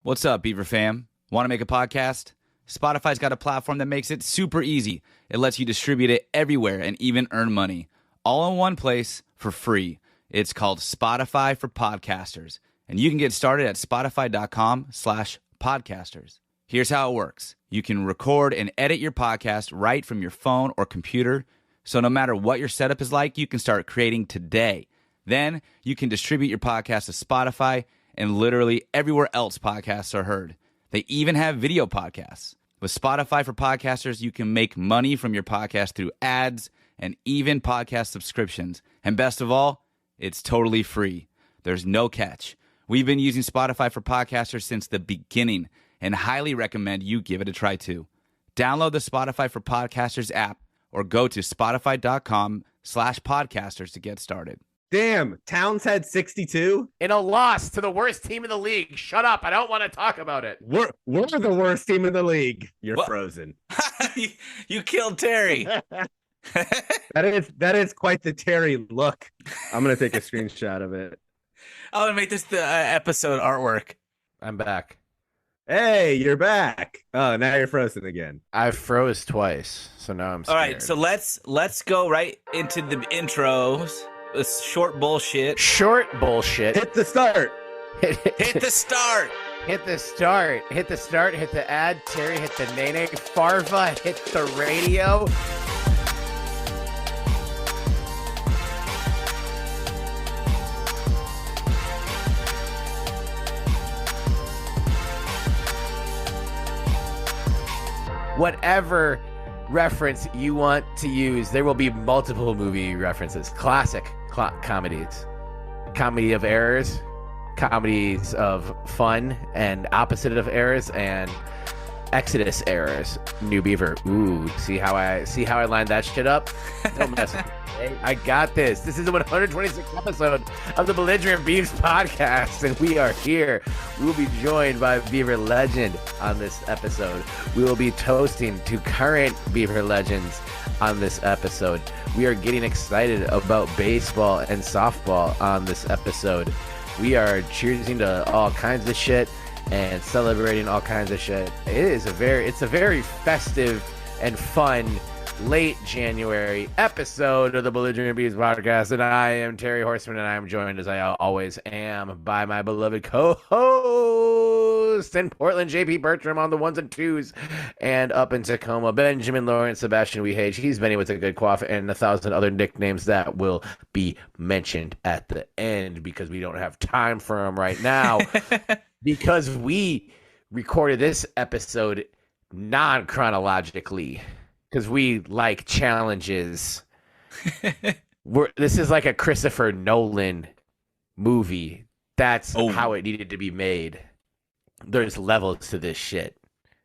What's up, Beaver fam? Want to make a podcast? Spotify's got a platform that makes it super easy. It lets you distribute it everywhere and even earn money, all in one place for free. It's called Spotify for Podcasters, and you can get started at spotify.com/podcasters. Here's how it works. You can record and edit your podcast right from your phone or computer, so no matter what your setup is like, you can start creating today. Then you can distribute your podcast to Spotify and literally everywhere else podcasts are heard. They even have video podcasts. With Spotify for Podcasters, you can make money from your podcast through ads and even podcast subscriptions. And best of all, it's totally free. There's no catch. We've been using Spotify for Podcasters since the beginning and highly recommend you give it a try too. Download the Spotify for Podcasters app or go to spotify.com/podcasters to get started. Damn, Towns had 62 in a loss to the worst team in the league. Shut up. I don't want to talk about it. We're the worst team in the league. You're what? Frozen. You killed Terry. That is quite the Terry look. I'm going to take a screenshot of it. I'm going to make this the episode artwork. I'm back. Hey, you're back. Oh, now you're frozen again. I froze twice, so now I'm scared. All right, so let's go right into the intros. It's short bullshit. Short bullshit. Hit the start. Hit the start. Hit the start. Hit the start. Hit the ad. Terry hit the Nene. Farva hit the radio. Whatever reference you want to use, there will be multiple movie references. Classic comedies, comedy of errors, comedies of fun, and opposite of errors, and Exodus errors. New Beaver. Ooh, see how I lined that shit up? Don't mess with me. I got this. This is the 126th episode of the Belligerent Beavs Podcast, and we are here. We will be joined by Beaver legend on this episode. We will be toasting to current Beaver legends on this episode. We are getting excited about baseball and softball on this episode. We are cheersing to all kinds of shit and celebrating all kinds of shit. It's a very festive and fun late January episode of the Belligerent Beavs Podcast, and I am Terry Horseman, and I am joined, as I always am, by my beloved co-host in Portland, JP Bertram on the ones and twos, and up in Tacoma, Benjamin Lawrence Sebastian Wehage. He's Benny with a good quaff, and 1,000 other nicknames that will be mentioned at the end because we don't have time for them right now because we recorded this episode non-chronologically. Because we like challenges. This is like a Christopher Nolan movie. That's how it needed to be made. There's levels to this shit.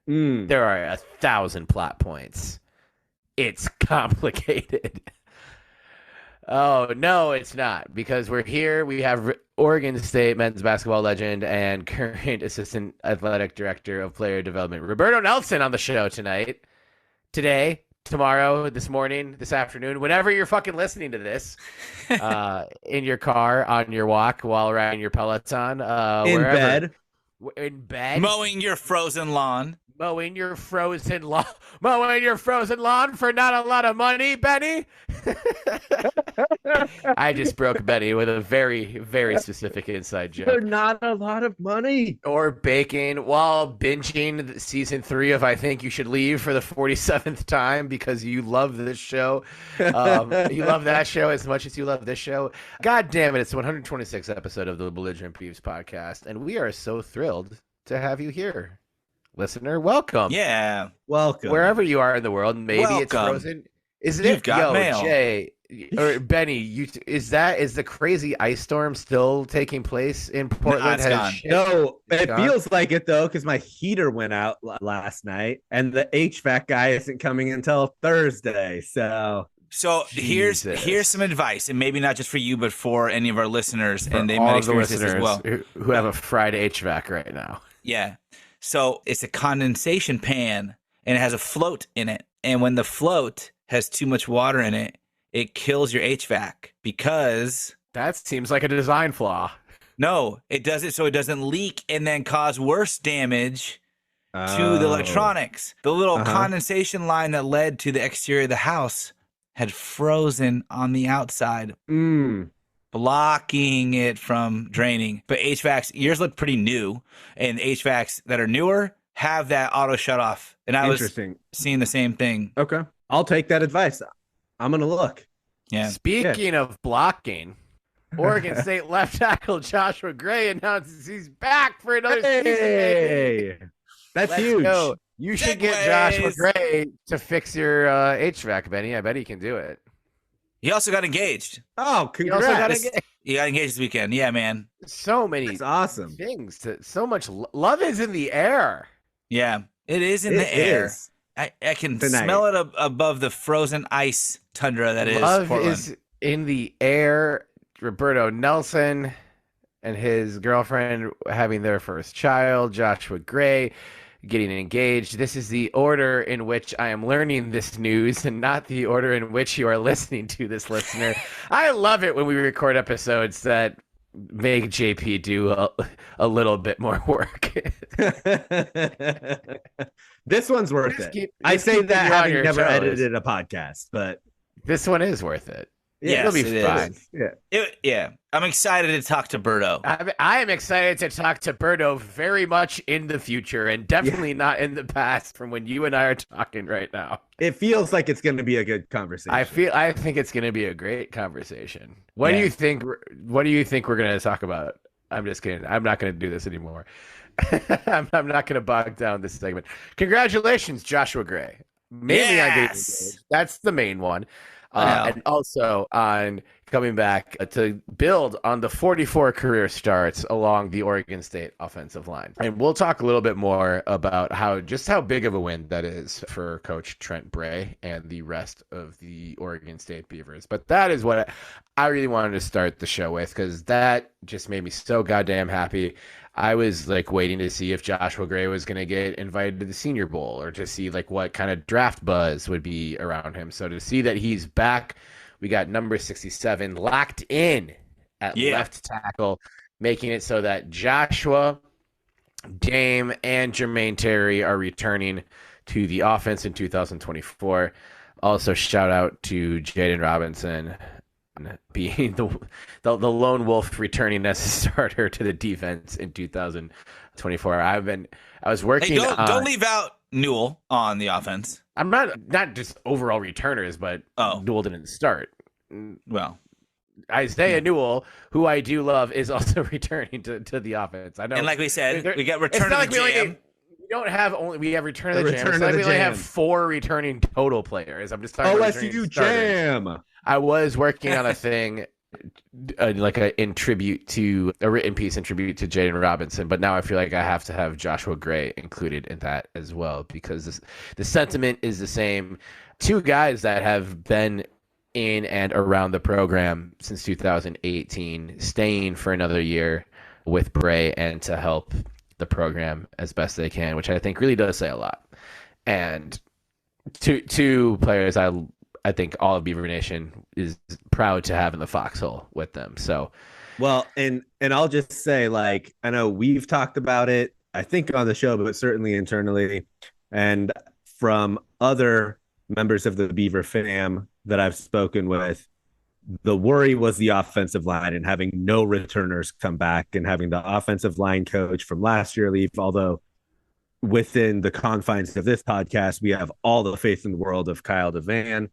There are 1,000 plot points. It's complicated. Oh, no, it's not. Because we're here. We have Oregon State men's basketball legend and current assistant athletic director of player development, Roberto Nelson, on the show tonight. Today, tomorrow, this morning, this afternoon, whenever you're fucking listening to this, in your car, on your walk, while riding your Peloton, in bed, mowing your frozen lawn. Mowing your frozen lawn for not a lot of money, Benny. I just broke Benny with a very, very specific inside joke. For not a lot of money. Or bacon while binging season 3 of I Think You Should Leave for the 47th time because you love this show. You love that show as much as you love this show. God damn it, it's the 126th episode of the Belligerent Beavs Podcast, and we are so thrilled to have you here. Listener, welcome. Yeah, welcome. Wherever you are in the world, maybe welcome. It's frozen. Isn't You've it? got mail. Jay or Benny, is the crazy ice storm still taking place in Portland? No, it feels like it though, because my heater went out last night, and the HVAC guy isn't coming until Thursday. So here's some advice, and maybe not just for you, but for any of our listeners, for and they all might the experience listeners this as well, who have a fried HVAC right now. Yeah. So it's a condensation pan, and it has a float in it. And when the float has too much water in it, it kills your HVAC because... That seems like a design flaw. No, it does it so it doesn't leak and then cause worse damage to the electronics. The little condensation line that led to the exterior of the house had frozen on the outside, blocking it from draining. But HVACs, yours look pretty new, and HVACs that are newer have that auto shut off. And I was seeing the same thing. Okay. I'll take that advice. I'm going to look. Yeah. Speaking of blocking, Oregon State left tackle Joshua Gray announces he's back for another season. That's huge. Go. You should get Joshua Gray to fix your HVAC, Benny. I bet he can do it. He also got engaged. Oh, congrats. He got engaged this weekend. Yeah, man. So many awesome things. So much love is in the air. Yeah, it is in the air. I can smell it above the frozen ice tundra that is Love Portland. is in the air. Roberto Nelson and his girlfriend having their first child, Joshua Gray getting engaged. This is the order in which I am learning this news and not the order in which you are listening to this, listener. I love it when we record episodes that make JP do a little bit more work. This one's worth it. I say that having never edited a podcast, but this one is worth it. Yeah, it'll be fine. Yeah, I'm excited to talk to Berto. I am excited to talk to Berto very much in the future and definitely not in the past from when you and I are talking right now. It feels like it's going to be a good conversation. I think it's going to be a great conversation. What do you think? What do you think we're going to talk about? I'm just kidding. I'm not going to do this anymore. I'm not going to bog down this segment. Congratulations, Joshua Gray. Mainly on getting engaged. That's the main one. And also on coming back to build on the 44 career starts along the Oregon State offensive line. And we'll talk a little bit more about how big of a win that is for Coach Trent Bray and the rest of the Oregon State Beavers. But that is what I really wanted to start the show with, because that just made me so goddamn happy. I was like waiting to see if Joshua Gray was going to get invited to the Senior Bowl or to see like what kind of draft buzz would be around him. So to see that he's back, we got number 67 locked in at left tackle, making it so that Joshua, Dame, and Jermaine Terry are returning to the offense in 2024. Also, shout out to Jaden Robinson being the lone wolf returning as a starter to the defense in 2024. I was working. Don't leave out Newell on the offense. I'm not just overall returners, but Newell didn't start. Well, Isaiah Newell, who I do love, is also returning to the offense. I know, and like we said, we got return of the jam. We have return of the jam. It's like we only have 4 returning total players. I'm just talking about OSU jam. I was working on a thing, a written piece in tribute to Jaden Robinson, but now I feel like I have to have Joshua Gray included in that as well, because the sentiment is the same. 2 guys that have been in and around the program since 2018, staying for another year with Bray and to help the program as best they can, which I think really does say a lot. And two players I think all of Beaver Nation is proud to have in the foxhole with them. So, well, and I'll just say, like, I know we've talked about it, I think on the show, but certainly internally, and from other members of the Beaver fam that I've spoken with, the worry was the offensive line and having no returners come back and having the offensive line coach from last year leave. Although within the confines of this podcast, we have all the faith in the world of Kyle DeVan.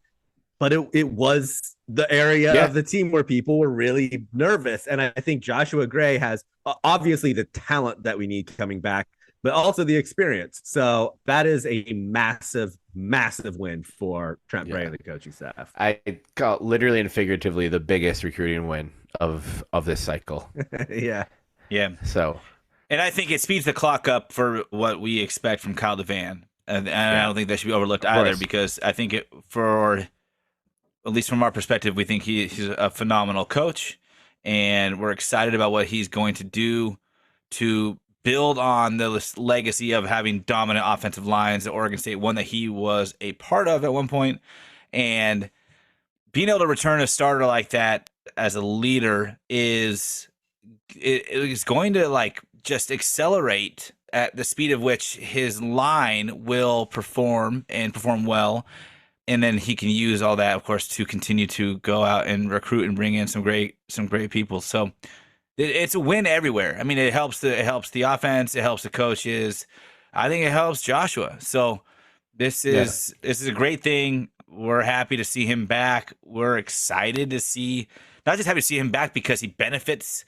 But it was the area of the team where people were really nervous. And I think Joshua Gray has obviously the talent that we need coming back, but also the experience. So that is a massive, massive win for Trent Bray and the coaching staff. I call literally and figuratively the biggest recruiting win of this cycle. Yeah. So, and I think it speeds the clock up for what we expect from Kyle DeVan. And I don't think that should be overlooked either, because I think at least from our perspective, we think he's a phenomenal coach, and we're excited about what he's going to do to build on the legacy of having dominant offensive lines at Oregon State, one that he was a part of at one point. And being able to return a starter like that as a leader is it is going to like just accelerate at the speed of which his line will perform and perform well. And then he can use all that, of course, to continue to go out and recruit and bring in some great people. So it's a win everywhere. I mean, it helps the offense, it helps the coaches. I think it helps Joshua. So this is a great thing. We're happy to see him back. We're excited to see, not just happy to see him back because he benefits,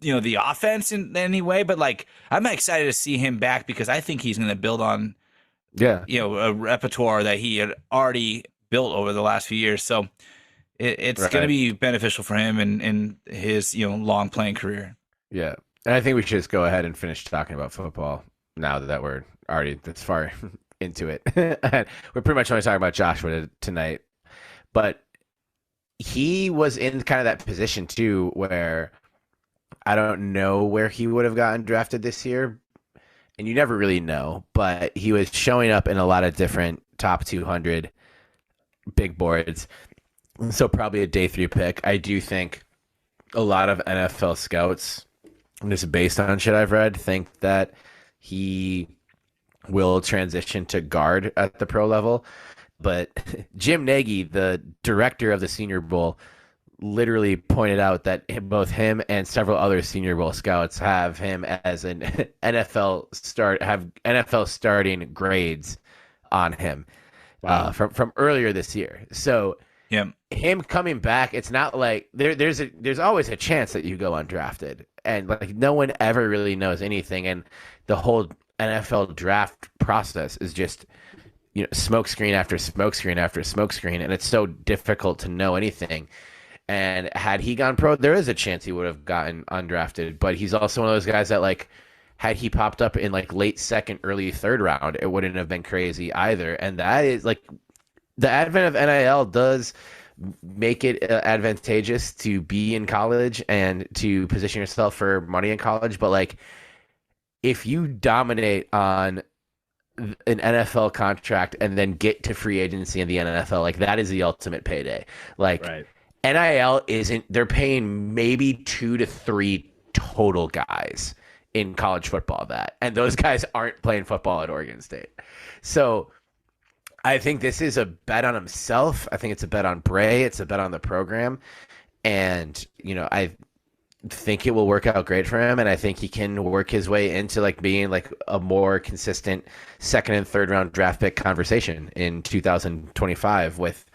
the offense in any way, but like I'm excited to see him back because I think he's going to build on, a repertoire that he had already built over the last few years. So it's going to be beneficial for him and his, long playing career. Yeah. And I think we should just go ahead and finish talking about football now that we're already this far into it. And we're pretty much only talking about Joshua tonight, but he was in kind of that position too, where I don't know where he would have gotten drafted this year. And you never really know, but he was showing up in a lot of different top 200 big boards. So probably a day 3 pick. I do think a lot of NFL scouts, and this is based on shit I've read, think that he will transition to guard at the pro level. But Jim Nagy, the director of the Senior Bowl, literally pointed out that both him and several other Senior Bowl scouts have him as an NFL starting grades on him from earlier this year. So him coming back, it's not like there's always a chance that you go undrafted, and like no one ever really knows anything, and the whole NFL draft process is just smoke screen after smoke screen after smoke screen, and it's so difficult to know anything. And had he gone pro, there is a chance he would have gotten undrafted. But he's also one of those guys that, like, had he popped up in, like, late second, early third round, it wouldn't have been crazy either. And that is, like, the advent of NIL does make it advantageous to be in college and to position yourself for money in college. But, like, if you dominate on an NFL contract and then get to free agency in the NFL, like, that is the ultimate payday. Like, right. NIL they're paying maybe 2 to 3 total guys in college football and those guys aren't playing football at Oregon State. So I think this is a bet on himself. I think it's a bet on Bray. It's a bet on the program. And, I think it will work out great for him. And I think he can work his way into like being like a more consistent second and third round draft pick conversation in 2025 with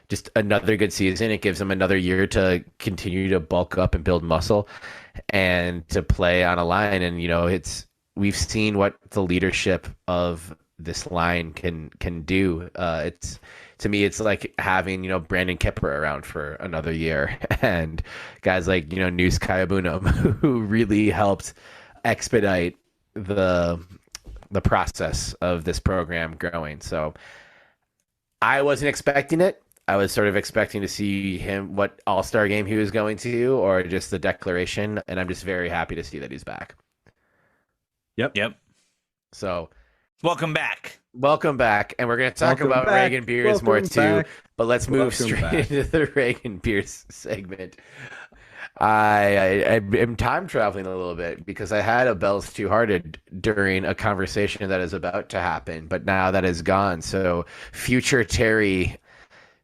just another good season. It gives him another year to continue to bulk up and build muscle and to play on a line. And, we've seen what the leadership of this line can do. To me, it's like having, Brandon Kipper around for another year and guys like, Noose Kayabunam, who really helped expedite the process of this program growing. So I wasn't expecting it. I was sort of expecting to see him, what all-star game he was going to, or just the declaration, and I'm just very happy to see that he's back. Yep. So, welcome back, and we're going to talk about Reagan Beers more too, but let's move straight into the Reagan Beers segment. I am time traveling a little bit because I had a Bell's Two Hearted during a conversation that is about to happen, but now that is gone. So, future Terry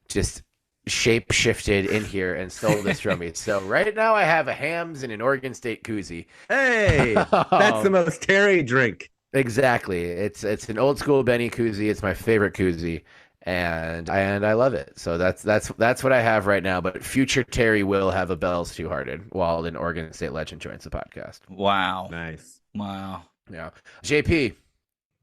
just shape shifted in here and stole this from me. So right now I have a Hams and an Oregon State koozie. Hey, that's the most Terry drink. Exactly. It's an old school Benny koozie. It's my favorite koozie, and I love it. So that's what I have right now. But future Terry will have a Bell's Two Hearted while an Oregon State legend joins the podcast. Wow. Nice. Wow. Yeah. JP.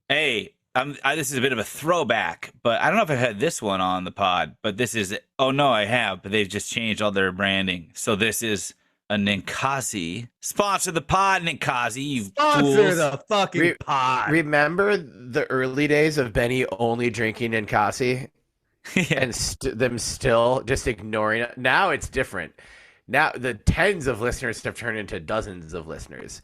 Hey. This is a bit of a throwback, but I don't know if I had this one on the pod, but this is, oh no, I have, but they've just changed all their branding. So this is a Ninkasi. Sponsor the pod, Ninkasi, you Sponsor fools. the fucking pod. Remember the early days of Benny only drinking Ninkasi? And them still just ignoring it? Now it's different. Now the tens of listeners have turned into dozens of listeners.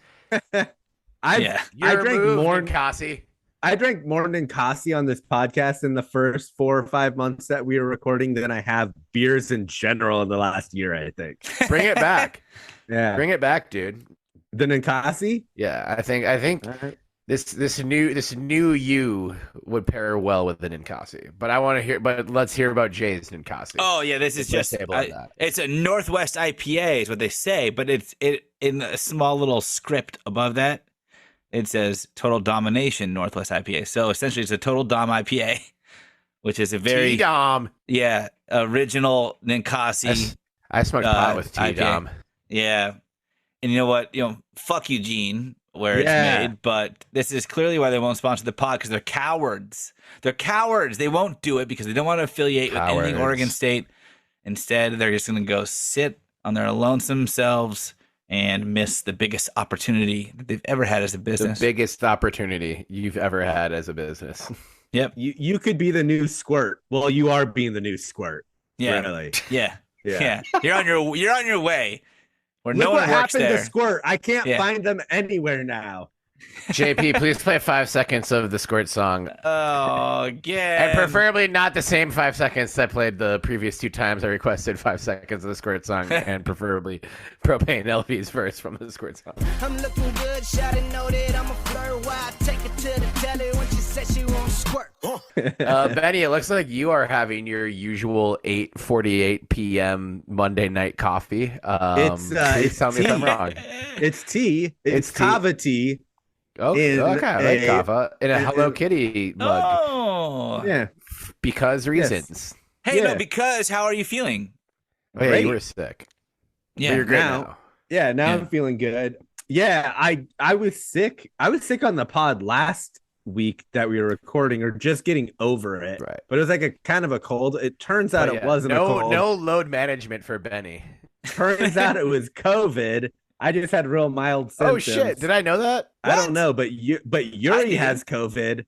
I drank more Ninkasi. I drank more Ninkasi on this podcast in the first 4 or 5 months that we were recording than I have beers in general in the last year, I think. Bring it back. Yeah. Bring it back, dude. The Ninkasi? Yeah, I think Right. this new you would pair well with the Ninkasi. But let's hear about Jay's Ninkasi. Oh yeah, this is just it's a Northwest IPA is what they say, but it in a small little script above that it says Total Domination Northwest IPA. So essentially, it's a Total Dom IPA, which is a very T-Dom. Yeah, original Ninkasi. I smoked pot with T-Dom. Yeah, and you know what? Fuck Eugene, where it's made, but this is clearly why they won't sponsor the pod, because they're cowards. They're cowards. They won't do it because they don't want to affiliate with anything Oregon State. Instead, they're just going to go sit on their lonesome selves and miss the biggest opportunity that they've ever had as a business. The biggest opportunity you've ever had as a business. Yep. You could be the new Squirt. Well, you are being the new Squirt. Yeah. Really. Yeah. You're on your way. Where Look no what one works happened there. to Squirt. I can't find them anywhere now. JP, please play 5 seconds of the Squirt song. Oh, again. And preferably not the same 5 seconds that played the previous 2 times I requested 5 seconds of the Squirt song, and preferably Propane LV's verse from the Squirt song. I'm looking good, shawty know that I'm a flirt. Why I take it to the telly when she said she won't squirt. Benny, it looks like you are having your usual 8:48 p.m. Monday night coffee. Please tell me if I'm wrong. It's tea. It's kava tea. Okay, I like kava in a Hello Kitty mug. Oh, yeah, because reasons. Hey, no, because how are you feeling? Oh, yeah, you were sick. Yeah, but you're good now. Yeah, now I'm feeling good. Yeah, I was sick. I was sick on the pod last week that we were recording, or just getting over it. Right. But it was like a kind of a cold. It turns out it wasn't a cold. No load management for Benny. Turns out it was COVID. I just had real mild symptoms. Oh shit! Did I know that? I don't know, but Yuri has COVID,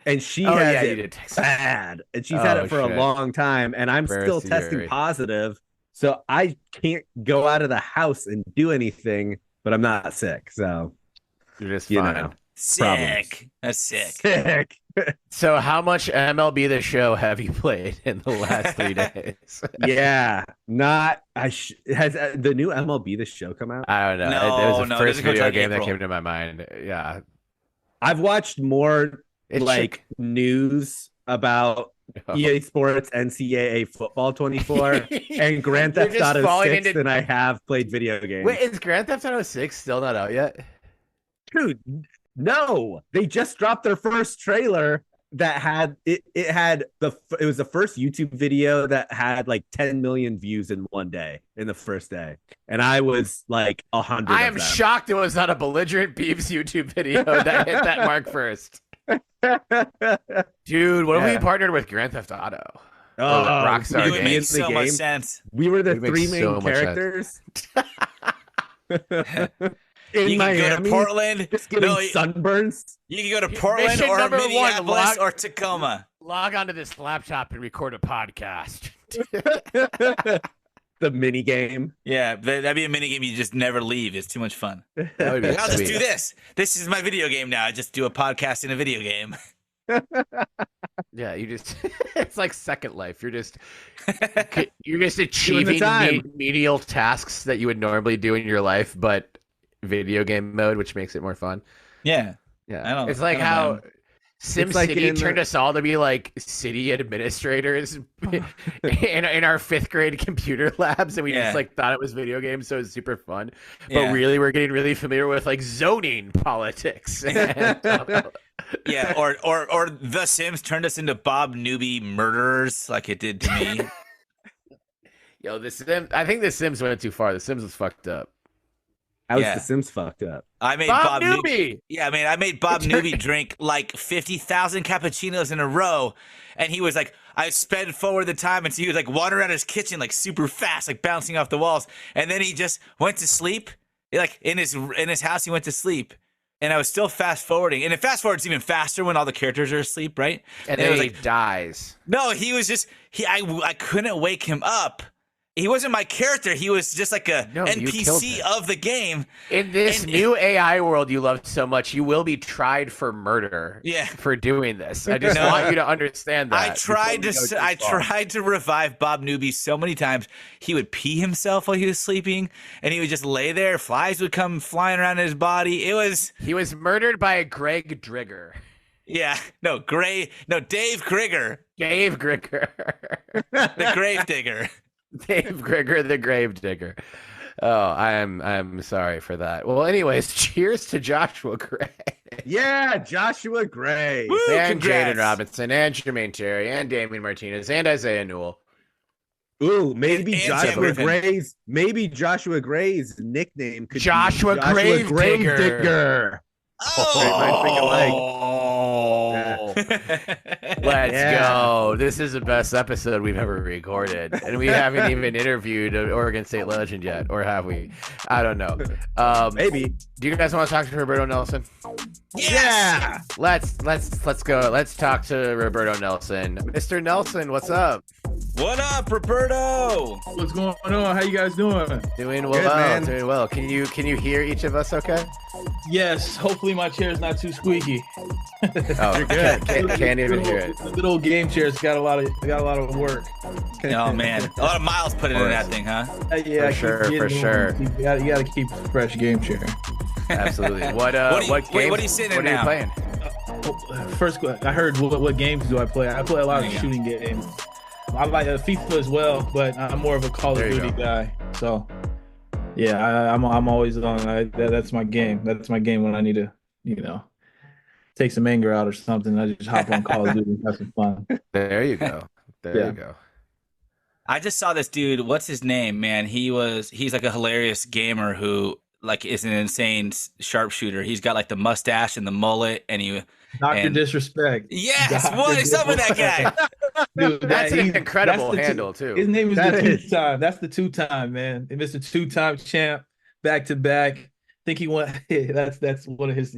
and she has it bad, and she's had it for a long time, and I'm still testing positive, so I can't go out of the house and do anything. But I'm not sick, so you're just fine. Sick. Problems. That's sick. Sick. So how much MLB The Show have you played in the last 3 days? Yeah, has the new MLB The Show come out? I don't know. It was the first video game that came to my mind. Yeah, I've watched more news about EA Sports NCAA Football 24 and Grand Theft Auto 6 than I have played video games. Wait, is Grand Theft Auto 6 still not out yet? Dude, no, they just dropped their first trailer that had it was the first YouTube video that had like 10 million views in one day, in the first day, and I was like 100. I am shocked it was not a Belligerent Beavs YouTube video that hit that mark first. Dude, what if we partnered with Grand Theft Auto? Oh, Rockstar would make so much sense. We were the 3 main characters. In Miami, go to Portland, just getting sunburns. You can go to Portland or Minneapolis or Tacoma. Log onto this laptop and record a podcast. The mini game. Yeah, that'd be a mini game you just never leave. It's too much fun. I'll just do this. This is my video game now. I just do a podcast in a video game. Yeah, you just it's like Second Life. You're just achieving menial tasks that you would normally do in your life, but video game mode, which makes it more fun. Yeah. It's like how SimCity turned us all to be like city administrators in our 5th grade computer labs, and we just like thought it was video games, so it was super fun. But really, we're getting really familiar with like zoning politics. Yeah, or The Sims turned us into Bob Newby murderers, like it did to me. Yo, I think The Sims went too far. The Sims was fucked up. How was The Sims fucked up? I made Bob Newby. Yeah, I made Bob Newby drink like 50,000 cappuccinos in a row, and he was like, I sped forward the time, and so he was like wandering around his kitchen like super fast, like bouncing off the walls, and then he just went to sleep. Like in his house, he went to sleep, and I was still fast forwarding, and it fast forwards even faster when all the characters are asleep, right? And then he dies. No, he was just I couldn't wake him up. He wasn't my character. He was just like a NPC of the game. In this new AI world you love so much, you will be tried for murder. For doing this. I just want you to understand that. I tried to revive Bob Newby so many times. He would pee himself while he was sleeping, and he would just lay there. Flies would come flying around in his body. He was murdered by Greg Drigger. Yeah, Dave Grigger. Dave Grigger. The grave digger. Dave Grigger, the grave digger. Oh, I'm sorry for that. Well, anyways, cheers to Joshua Gray. Yeah, Joshua Gray. Woo, and congrats. Jaden Robinson and Jermaine Terry and Damian Martinez and Isaiah Newell. Ooh, maybe And Joshua Gray's nickname could Joshua be Joshua Grave Digger. Digger. Let's go. This is the best episode we've ever recorded. And we haven't even interviewed an Oregon State legend yet. Or have we? I don't know. Maybe. Do you guys want to talk to Roberto Nelson? Yeah. Let's go. Let's talk to Roberto Nelson. Mr. Nelson, what's up? What up, Roberto? What's going on? How you guys doing? Doing well, Good, man. doing well. Can you hear each of us okay? Yes. Hopefully my chair's not too squeaky. Oh, You're good. Can't even hear it. The good old game chair's got a lot of work. Oh man, a lot of miles put into that thing, huh? Yeah, For sure. You gotta keep a fresh game chair. Absolutely. What What are you sitting in what are you now? playing? First, I heard what games do I play? I play a lot of shooting games. I like FIFA as well, but I'm more of a Call of Duty guy. So, yeah, I'm always on. That's my game. That's my game when I need to, take some anger out or something. I just hop on Call of Duty and have some fun. There you go. There you go. I just saw this dude. What's his name, man? He's like a hilarious gamer who like is an insane sharpshooter. He's got like the mustache and the mullet, and Dr. Disrespect. Yes, what is up with that guy? Dude, That's an incredible handle too. His name is the two-time. That's the two-time, man. And Mr. Two-time champ, back to back. I think he won. That's one of his.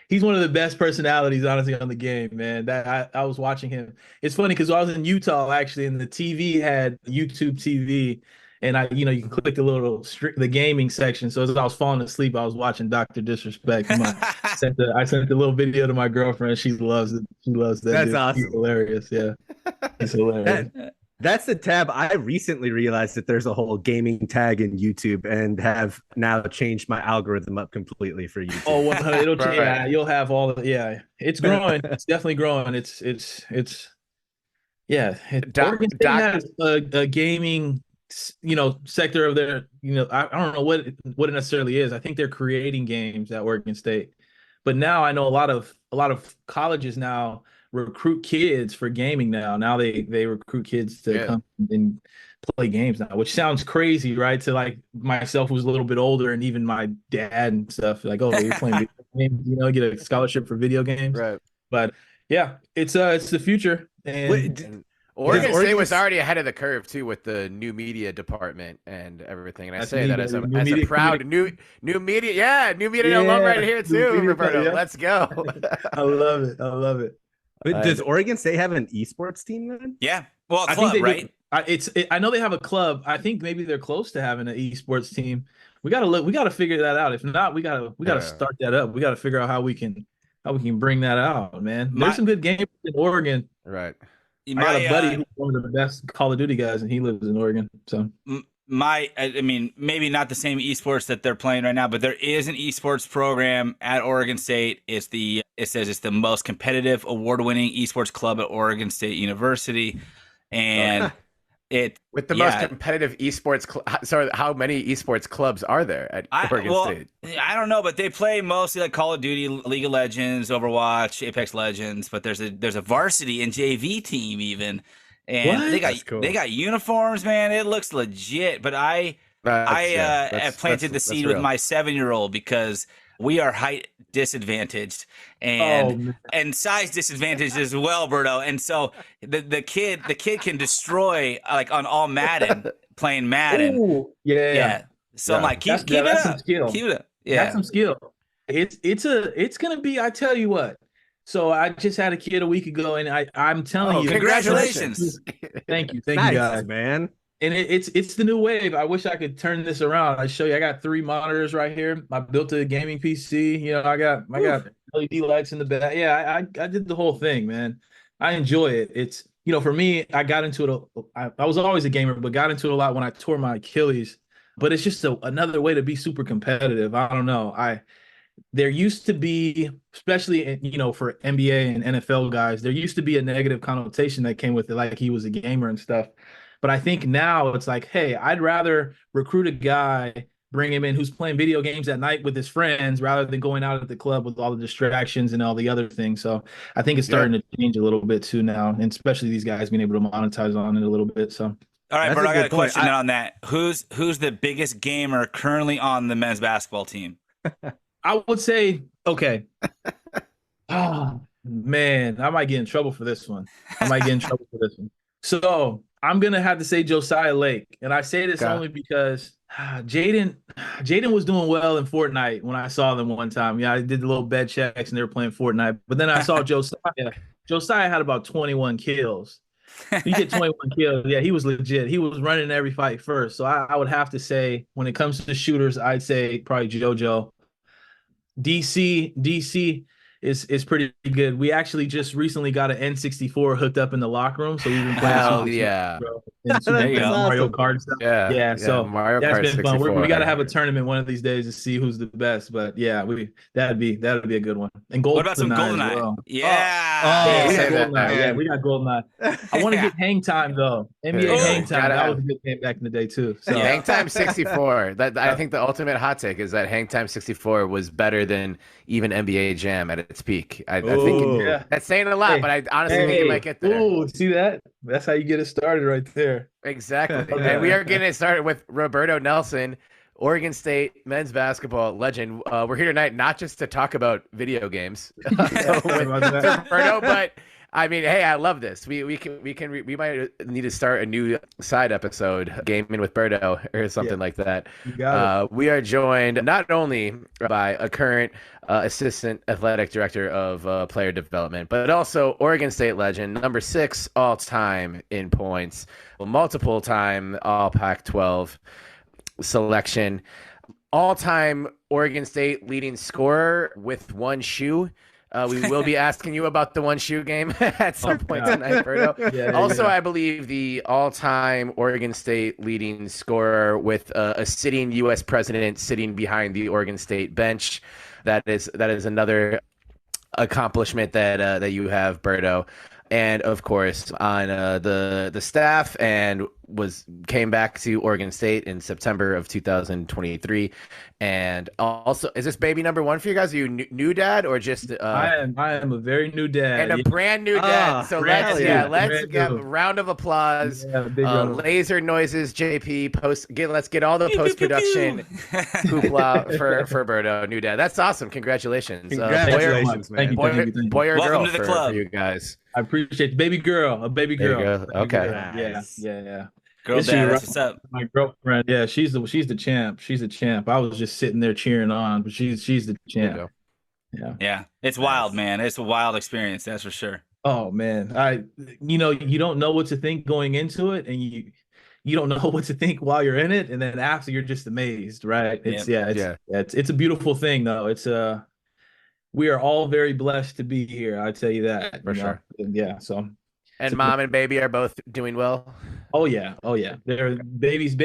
He's one of the best personalities, honestly, on the game, man. That I was watching him. It's funny because I was in Utah actually, and the TV had YouTube TV, and you can click the gaming section. So as I was falling asleep, I was watching Dr. Disrespect. I sent the little video to my girlfriend. She loves it. She loves that. That's dude. awesome. He's hilarious. Yeah, he's hilarious. That's the tab. I recently realized that there's a whole gaming tag in YouTube and have now changed my algorithm up completely for YouTube. Oh, 100. It'll change. Yeah, you'll have all of it. Yeah, it's growing. It's definitely growing. It's Oregon State has a gaming, sector of their, I don't know what it necessarily is. I think they're creating games at Oregon State, but now I know a lot of colleges now recruit kids for gaming now. Now they recruit kids to come and play games now, which sounds crazy, right? To like myself, who's a little bit older, and even my dad and stuff, like, oh, you're playing video games, get a scholarship for video games. Right. But yeah, it's the future. And Oregon State was already ahead of the curve too with the new media department and everything. And I say that as a proud new media, new media alum right here too, Roberto. Yeah. Let's go. I love it. But does Oregon State have an esports team then? Yeah. Well, I think right? I know they have a club. I think maybe they're close to having an esports team. We gotta look. We gotta figure that out. If not, we gotta start that up. We gotta figure out how we can bring that out, man. There's some good games in Oregon. Right. I got a buddy who's one of the best Call of Duty guys, and he lives in Oregon. So maybe not the same esports that they're playing right now, but there is an esports program at Oregon State. It says it's the most competitive, award-winning esports club at Oregon State University, and with the most competitive esports. Sorry, how many esports clubs are there at Oregon State? I don't know, but they play mostly like Call of Duty, League of Legends, Overwatch, Apex Legends. But there's a varsity and JV team even. And they got uniforms, man. It looks legit. But I have planted the seed with my 7-year-old because we are height disadvantaged and size disadvantaged as well, Berto. And so the kid can destroy like on all Madden playing Madden. Ooh, yeah. So I'm like, keep it up. Some skill. Keep it up. Yeah, that's some skill. It's gonna be. I tell you what. So I just had a kid a week ago, and I'm telling you, congratulations! Thank you, nice, guys, man. And it's the new wave. I wish I could turn this around. I show you. I got 3 monitors right here. I built a gaming PC. I got LED lights in the back. Yeah, I did the whole thing, man. I enjoy it. It's for me, I got into it. I was always a gamer, but got into it a lot when I tore my Achilles. But it's just another way to be super competitive. I don't know. There used to be, especially for NBA and NFL guys, there used to be a negative connotation that came with it, like he was a gamer and stuff. But I think now it's like, hey, I'd rather recruit a guy, bring him in who's playing video games at night with his friends rather than going out at the club with all the distractions and all the other things. So I think it's starting to change a little bit too now, and especially these guys being able to monetize on it a little bit. So. All right, That's Bert, a I got good a point. question on that. Who's the biggest gamer currently on the men's basketball team? I would say, okay. Oh, man, I might get in trouble for this one. So I'm going to have to say Josiah Lake. And I say this only because Jaden was doing well in Fortnite when I saw them one time. Yeah, I did the little bed checks and they were playing Fortnite. But then I saw Josiah. Josiah had about 21 kills. He did 21 kills. Yeah, he was legit. He was running every fight first. So I would have to say, when it comes to shooters, I'd say probably JoJo. DC is pretty good. We actually just recently got an N64 hooked up in the locker room, so we've been playing. Hell yeah! Mario Kart stuff. Yeah. So Mario that's Kart been 64. fun. We got to have a tournament one of these days to see who's the best. But yeah, that'd be a good one. And What about some GoldenEye? Well. Yeah. We got GoldenEye. Yeah, we got GoldenEye. I want to get Hang Time though. NBA Hang Time. That was a good game back in the day too. So. Hang Time 64. I think the ultimate hot take is that Hang Time 64 was better than even NBA Jam at its peak. I think that's saying a lot, but I honestly think it might get there. Ooh, see that? That's how you get it started right there. Exactly. And we are getting it started with Roberto Nelson, Oregon State men's basketball legend. We're here tonight not just to talk about video games with Roberto, but I mean, hey, I love this. We might need to start a new side episode, Gaming with Berto or something like that. We are joined not only by a current assistant athletic director of player development, but also Oregon State legend, number 6 all time in points, multiple time All Pac-12 selection, all time Oregon State leading scorer with one shoe. We will be asking you about the one shoe game at some point tonight, Berto. I believe the all-time Oregon State leading scorer with a sitting U.S. president sitting behind the Oregon State bench. That is another accomplishment that you have, Berto. And of course, on the staff, and came back to Oregon State in September of 2023. And also, is this baby number 1 for you guys? Are you new dad or just? I am a very new dad and a brand new dad. So let's get a round of applause. Laser noises, JP. Let's get all the post production hoopla for Berto, new dad. That's awesome. Congratulations. Congratulations, man. Thank you. Boy or Welcome girl to the club. for you guys. I appreciate it. Baby girl, a baby girl. Okay. Yeah. Girl dad, that's what's up. My girlfriend, yeah, she's the champ. She's the champ. I was just sitting there cheering on, but she's the champ. Yeah. It's wild, man. It's a wild experience, that's for sure. Oh man, you don't know what to think going into it, and you don't know what to think while you're in it, and then after you're just amazed, right? It's a beautiful thing though. It's we are all very blessed to be here. I'd tell you that for sure. Yeah. So. And mom and baby are both doing well. Oh yeah. They're babies.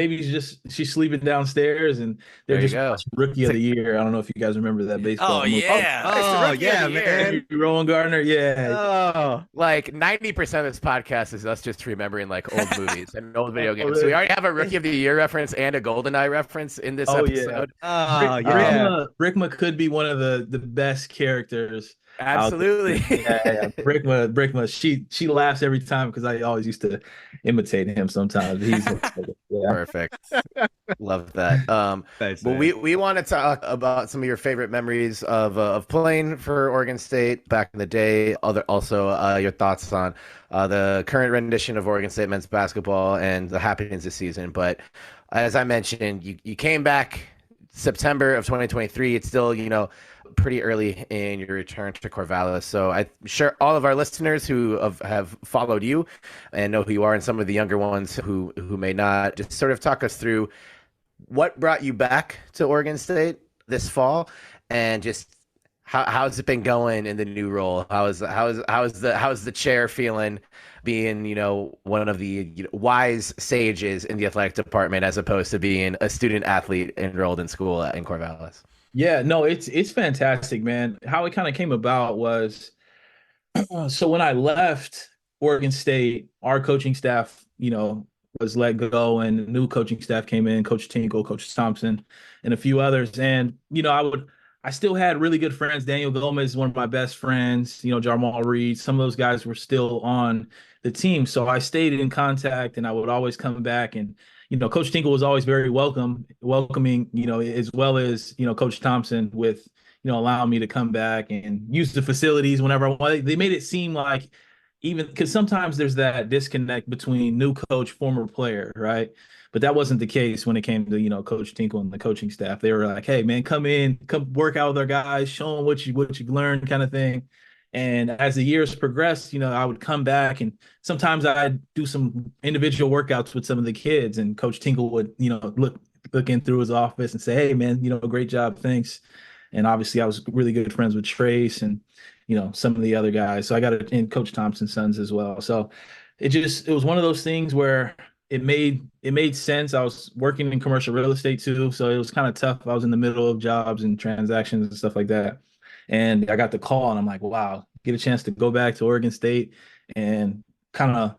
She's sleeping downstairs, and they're just rookie of the year. I don't know if you guys remember that baseball. Man. Rowan Gardner. Yeah. Like 90% of this podcast is us just remembering like old movies and old video games. So we already have a rookie of the year reference and a GoldenEye reference in this episode. Brickma could be one of the best characters. Absolutely. Brickma, she laughs every time because I always used to imitate him sometimes. He's perfect. Love that. Well, we want to talk about some of your favorite memories of playing for Oregon State back in the day. Also your thoughts on the current rendition of Oregon State men's basketball and the happenings this season. But as I mentioned, you came back September of 2023. It's still, pretty early in your return to Corvallis. So I'm sure all of our listeners who have followed you and know who you are, and some of the younger ones who may not, just sort of talk us through what brought you back to Oregon State this fall, and just how's it been going in the new role? How's the chair feeling, being one of the wise sages in the athletic department as opposed to being a student athlete enrolled in school in Corvallis? Yeah, no, it's fantastic, man. How it kind of came about was, so when I left Oregon State, our coaching staff, was let go, and new coaching staff came in, Coach Tinkle, Coach Thompson, and a few others. And, I still had really good friends. Daniel Gomez is one of my best friends, Jarmal Reed, some of those guys were still on the team. So I stayed in contact, and I would always come back. And, Coach Tinkle was always very welcoming, as well as, Coach Thompson with, allowing me to come back and use the facilities whenever I wanted. They made it seem like, even because sometimes there's that disconnect between new coach, former player, right? But that wasn't the case when it came to, Coach Tinkle and the coaching staff. They were like, hey, man, come work out with our guys, show them what you've learned, kind of thing. And as the years progressed, I would come back, and sometimes I'd do some individual workouts with some of the kids, and Coach Tinkle would, look in through his office and say, hey, man, great job, thanks. And obviously I was really good friends with Trace and, some of the other guys. So I got it in Coach Thompson's sons as well. So it was one of those things where it made sense. I was working in commercial real estate too, so it was kind of tough. I was in the middle of jobs and transactions and stuff like that. And I got the call, and I'm like, wow, get a chance to go back to Oregon State and kind of,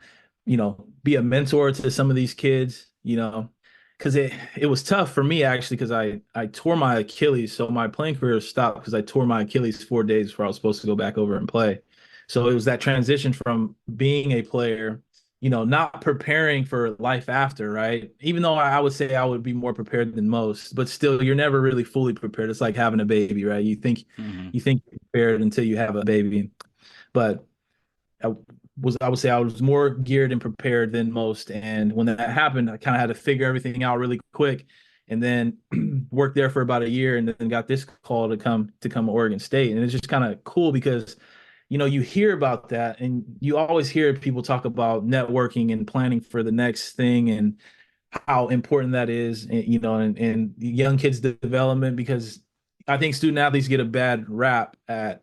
be a mentor to some of these kids, because it was tough for me, actually, because I tore my Achilles. So my playing career stopped because I tore my Achilles 4 days before I was supposed to go back over and play. So it was that transition from being a player, not preparing for life after, right? Even though I would say I would be more prepared than most, but still, you're never really fully prepared. It's like having a baby, right? You think you're prepared until you have a baby. But I would say I was more geared and prepared than most. And when that happened, I kind of had to figure everything out really quick, and then worked there for about a year, and then got this call to come to Oregon State. And it's just kind of cool because you hear about that, and you always hear people talk about networking and planning for the next thing and how important that is, and young kids' development, because I think student athletes get a bad rap at,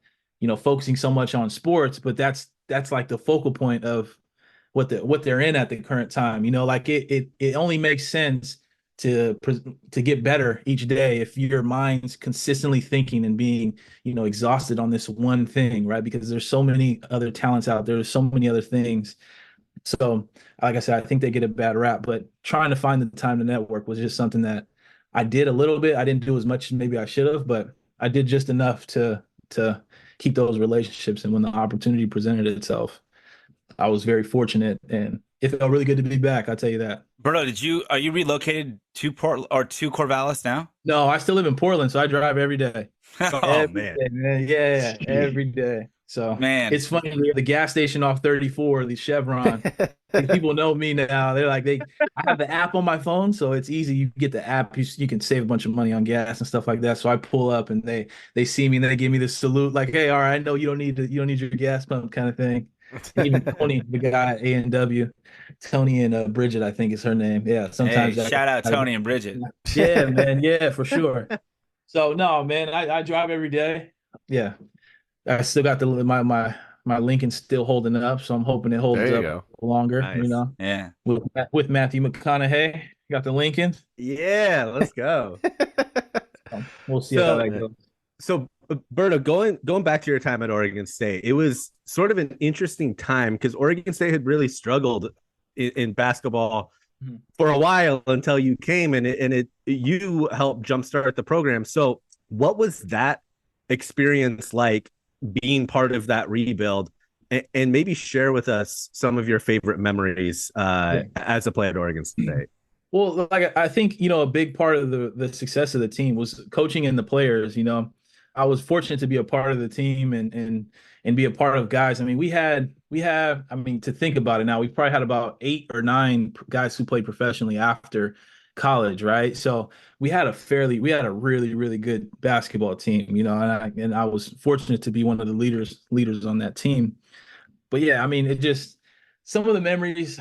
focusing so much on sports, but that's like the focal point of what they're in at the current time. Like it only makes sense to get better each day if your mind's consistently thinking and being, exhausted on this one thing, right? Because there's so many other talents out there. There's so many other things. So, like I said, I think they get a bad rap, but trying to find the time to network was just something that I did a little bit. I didn't do as much as maybe I should have, but I did just enough to keep those relationships. And when the opportunity presented itself, I was very fortunate, and it felt really good to be back. I'll tell you that. Berto, are you relocated to to Corvallis now? No, I still live in Portland, so I drive every day. Man. Day, man. Yeah, every day. So man, it's funny. The gas station off 34, the Chevron. People know me now. They're like, I have the app on my phone, so it's easy. You get the app, you can save a bunch of money on gas and stuff like that. So I pull up, and they see me, and they give me this salute, like, "Hey, all right, I know you don't need your gas pump," kind of thing. And even Tony, the guy at A&W, Tony and Bridget, I think is her name. Yeah, sometimes. Hey, shout out Tony and Bridget. Yeah, man. Yeah, for sure. So no, man, I drive every day. Yeah, I still got my Lincoln's still holding up, so I'm hoping it holds up longer. Nice. Yeah. With Matthew McConaughey, got the Lincoln. Yeah, let's go. So we'll see how that goes. So, Berto, going back to your time at Oregon State, it was sort of an interesting time because Oregon State had really struggled in basketball for a while until you came, and you helped jumpstart the program. So, what was that experience like, being part of that rebuild, and maybe share with us some of your favorite memories as a player at Oregon State? Well, like I think, a big part of the success of the team was coaching and the players. I was fortunate to be a part of the team and be a part of guys. I mean, we have, to think about it now, we probably had about 8 or 9 guys who played professionally after college, right? So we had a really, really good basketball team, and I was fortunate to be one of the leaders on that team. But yeah, I mean, it just some of the memories,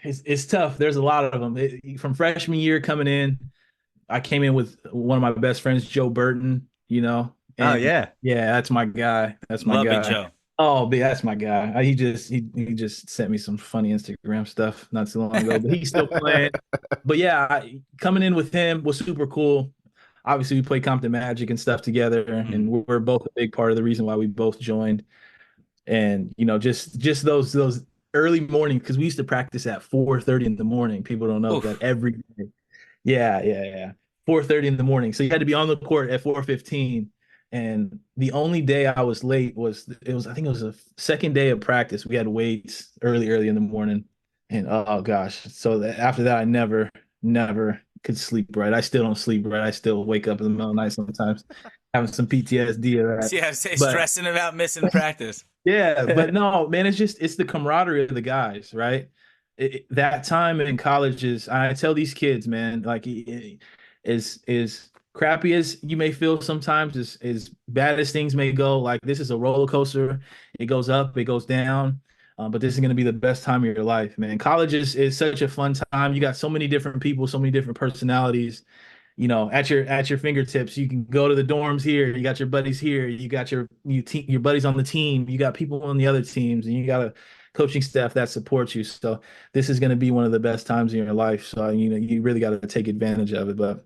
it's tough. There's a lot of them. From freshman year coming in, I came in with one of my best friends, Joe Burton, Oh and yeah. yeah, that's my guy. That's my Love guy. it, Joe. Oh, that's my guy. He just sent me some funny Instagram stuff not too long ago, but he's still playing. But yeah, coming in with him was super cool. Obviously, we played Compton Magic and stuff together, and we're both a big part of the reason why we both joined. And just those early morning, because we used to practice at 4:30 in the morning. People don't know that every day. Yeah. 4:30 in the morning. So you had to be on the court at 4:15. And the only day I was late I think it was a second day of practice. We had weights early in the morning. And oh gosh. So after that, I never could sleep right. I still don't sleep right. I still wake up in the middle of the night sometimes, having some PTSD of that. Yeah, stressing about missing practice. Yeah, but no, man, it's the camaraderie of the guys, right? That time in college I tell these kids, man, like is crappy as you may feel sometimes, as bad as things may go, like this is a roller coaster. It goes up, it goes down. But this is going to be the best time of your life, man. College is such a fun time. You got so many different people, so many different personalities, at your fingertips. You can go to the dorms here. You got your buddies here. You got your buddies on the team. You got people on the other teams, and you got a coaching staff that supports you. So this is going to be one of the best times in your life. So, you really got to take advantage of it. But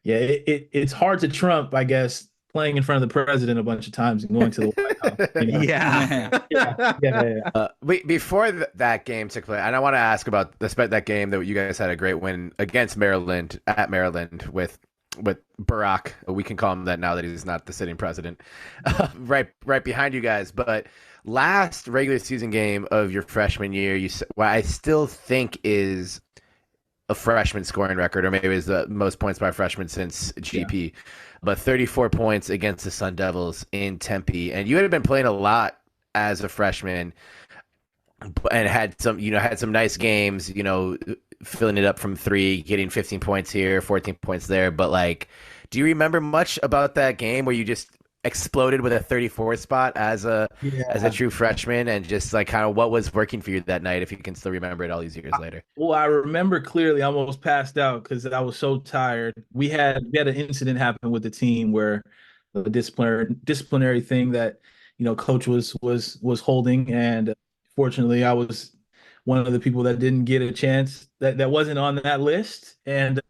yeah, it's hard to trump, I guess, playing in front of the president a bunch of times and going to the White House. Yeah. Before that game took place, and I want to ask about that game that you guys had a great win against Maryland at Maryland with Barack. We can call him that now that he's not the sitting president. right behind you guys. But last regular season game of your freshman year, what I still think is a freshman scoring record, or maybe it was the most points by a freshman since GP. Yeah. But 34 points against the Sun Devils in Tempe. And you had been playing a lot as a freshman and had some nice games, filling it up from three, getting 15 points here, 14 points there. But like, do you remember much about that game where you just exploded with a 34 spot as a true freshman, and just like kind of what was working for you that night, if you can still remember it all these years later? Well, I remember clearly. I almost passed out because I was so tired. We had an incident happen with the team where the disciplinary thing that coach was holding, and fortunately I was one of the people that didn't get a chance, that wasn't on that list. And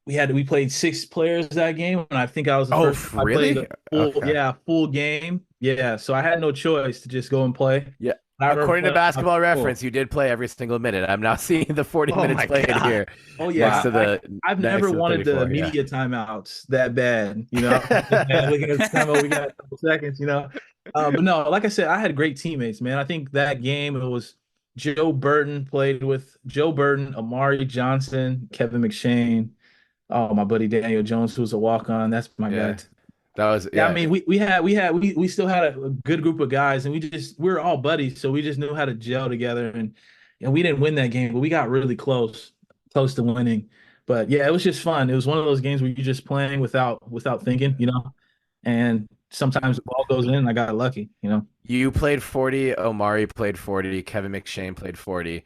we played 6 players that game, and I think I was the first. Really? I played full game. Yeah, so I had no choice to just go and play. Yeah. According to Basketball Reference, you did play every single minute. I'm now seeing the 40 minutes played here. Oh yeah, I've never wanted the media timeouts that bad. Looking at the time, we got a couple seconds. But no, like I said, I had great teammates, man. I think that game it was Joe Burton, Amari Johnson, Kevin McShane. Oh, my buddy Daniel Jones, who was a walk-on. That's my guy. That was I mean, we still had a good group of guys, and we were all buddies, so we just knew how to gel together. And we didn't win that game, but we got really close to winning. But yeah, it was just fun. It was one of those games where you're just playing without thinking, And sometimes the ball goes in. I got lucky, You played 40. Omari played 40. Kevin McShane played 40.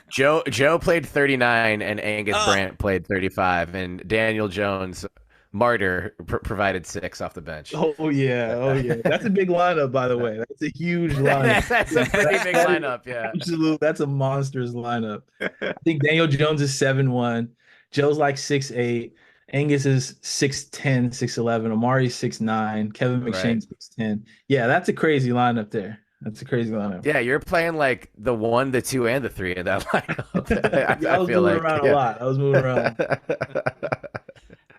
Joe played 39, and Angus Brandt played 35, and Daniel Jones, martyr, provided 6 off the bench. Oh yeah, that's a big lineup, by the way. That's a huge lineup. That's a pretty big lineup. Yeah, absolutely. That's a monstrous lineup. I think Daniel Jones is 7'1", Joe's like 6'8", Angus is 6'10", 6'11", Amari's 6'9", Kevin McShane's 6'10". Yeah, that's a crazy lineup there. That's a crazy lineup. Yeah, you're playing like the 1, the 2, and the 3 in that lineup. I was moving around a lot. I was moving around.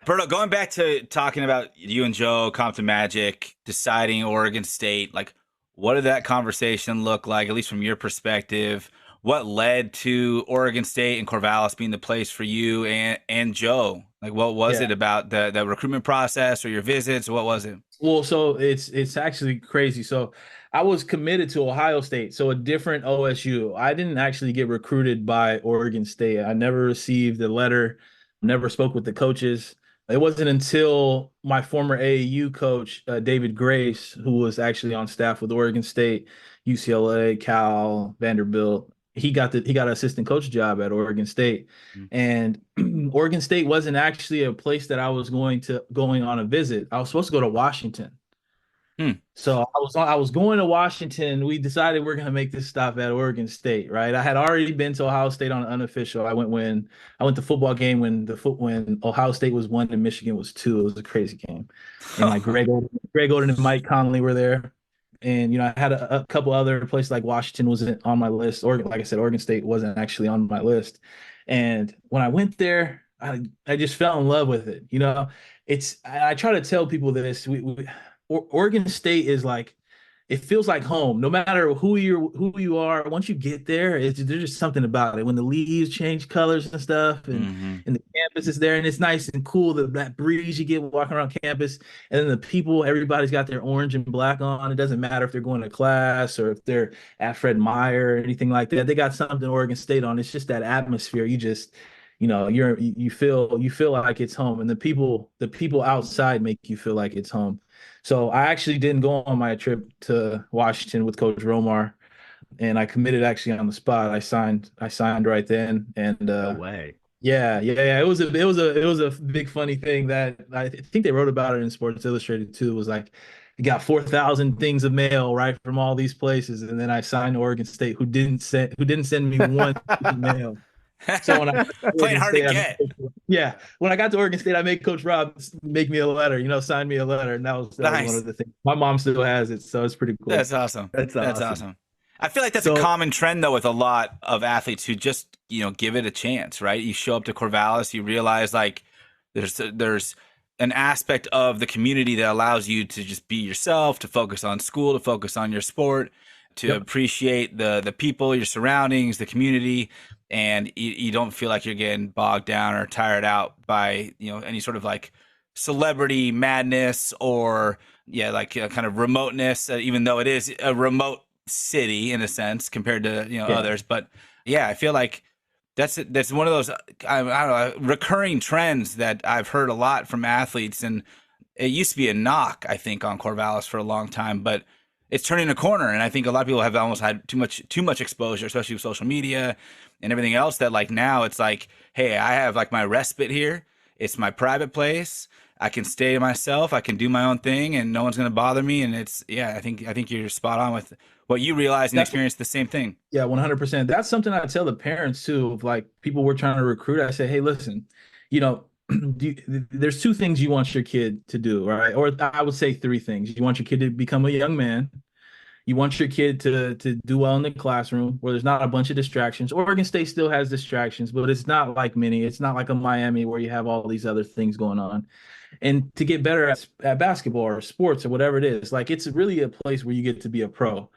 Berto, going back to talking about you and Joe, Compton Magic, deciding Oregon State, like what did that conversation look like, at least from your perspective? What led to Oregon State and Corvallis being the place for you and Joe? Like, what was it about the recruitment process or your visits? What was it? Well, so it's actually crazy. So I was committed to Ohio State, so a different OSU. I didn't actually get recruited by Oregon State. I never received a letter Never spoke with the coaches. It wasn't until my former AAU coach, David Grace, who was actually on staff with Oregon State, UCLA, Cal, Vanderbilt. He got an assistant coach job at Oregon State, and Oregon State wasn't actually a place that I was going on a visit. I was supposed to go to Washington. So I was going to Washington. We decided we're going to make this stop at Oregon State, right? I had already been to Ohio State on an unofficial. I went to football game when Ohio State was 1 and Michigan was 2. It was a crazy game. And like Greg Oden and Mike Conley were there. And, you know, I had a couple other places like Washington wasn't on my list. Oregon, like I said, Oregon State wasn't actually on my list. And when I went there, I just fell in love with it. You know, I try to tell people this. Oregon State is like, it feels like home. No matter who you are, once you get there, there's just something about it. When the leaves change colors and stuff, and the campus is there, and it's nice and cool. That breeze you get walking around campus, and then the people, everybody's got their orange and black on. It doesn't matter if they're going to class or if they're at Fred Meyer or anything like that. They got something Oregon State on. It's just that atmosphere. You just, you know, you feel like it's home, and the people outside make you feel like it's home. So I actually didn't go on my trip to Washington with Coach Romar, and I committed actually on the spot. I signed right then, and no way. Yeah. It was a big funny thing that I think they wrote about it in Sports Illustrated too. It was like, you got 4,000 things of mail right from all these places, and then I signed to Oregon State, who didn't send me one mail. So when I playing hard to get. When I got to Oregon State, I made Coach Rob make me a letter, you know, sign me a letter. And that was nice. One of the things. My mom still has it, so it's pretty cool. That's awesome. That's awesome. I feel like that's a common trend, though, with a lot of athletes who just, you know, give it a chance, right? You show up to Corvallis, you realize like there's an aspect of the community that allows you to just be yourself, to focus on school, to focus on your sport, to appreciate the people, your surroundings, the community. And you don't feel like you're getting bogged down or tired out by, you know, any sort of like celebrity madness or kind of remoteness, even though it is a remote city in a sense compared to, you know, others. But I feel like that's one of those I don't know, recurring trends that I've heard a lot from athletes. And it used to be a knock, I think, on Corvallis for a long time, but it's turning a corner. And I think a lot of people have almost had too much exposure, especially with social media and everything else, that like now it's like, hey, I have like my respite here. It's my private place. I can stay to myself. I can do my own thing and no one's going to bother me. And it's, I think you're spot on with what you realize and experience the same thing. Yeah, 100%. That's something I tell the parents too, of like people we're trying to recruit. I say, hey, listen, you know, there's 2 things you want your kid to do, right? Or I would say 3 things. You want your kid to become a young man. You want your kid to do well in the classroom where there's not a bunch of distractions. Oregon State still has distractions, but it's not like many. It's not like a Miami where you have all these other things going on. And to get better at basketball or sports or whatever it is, like it's really a place where you get to be a pro.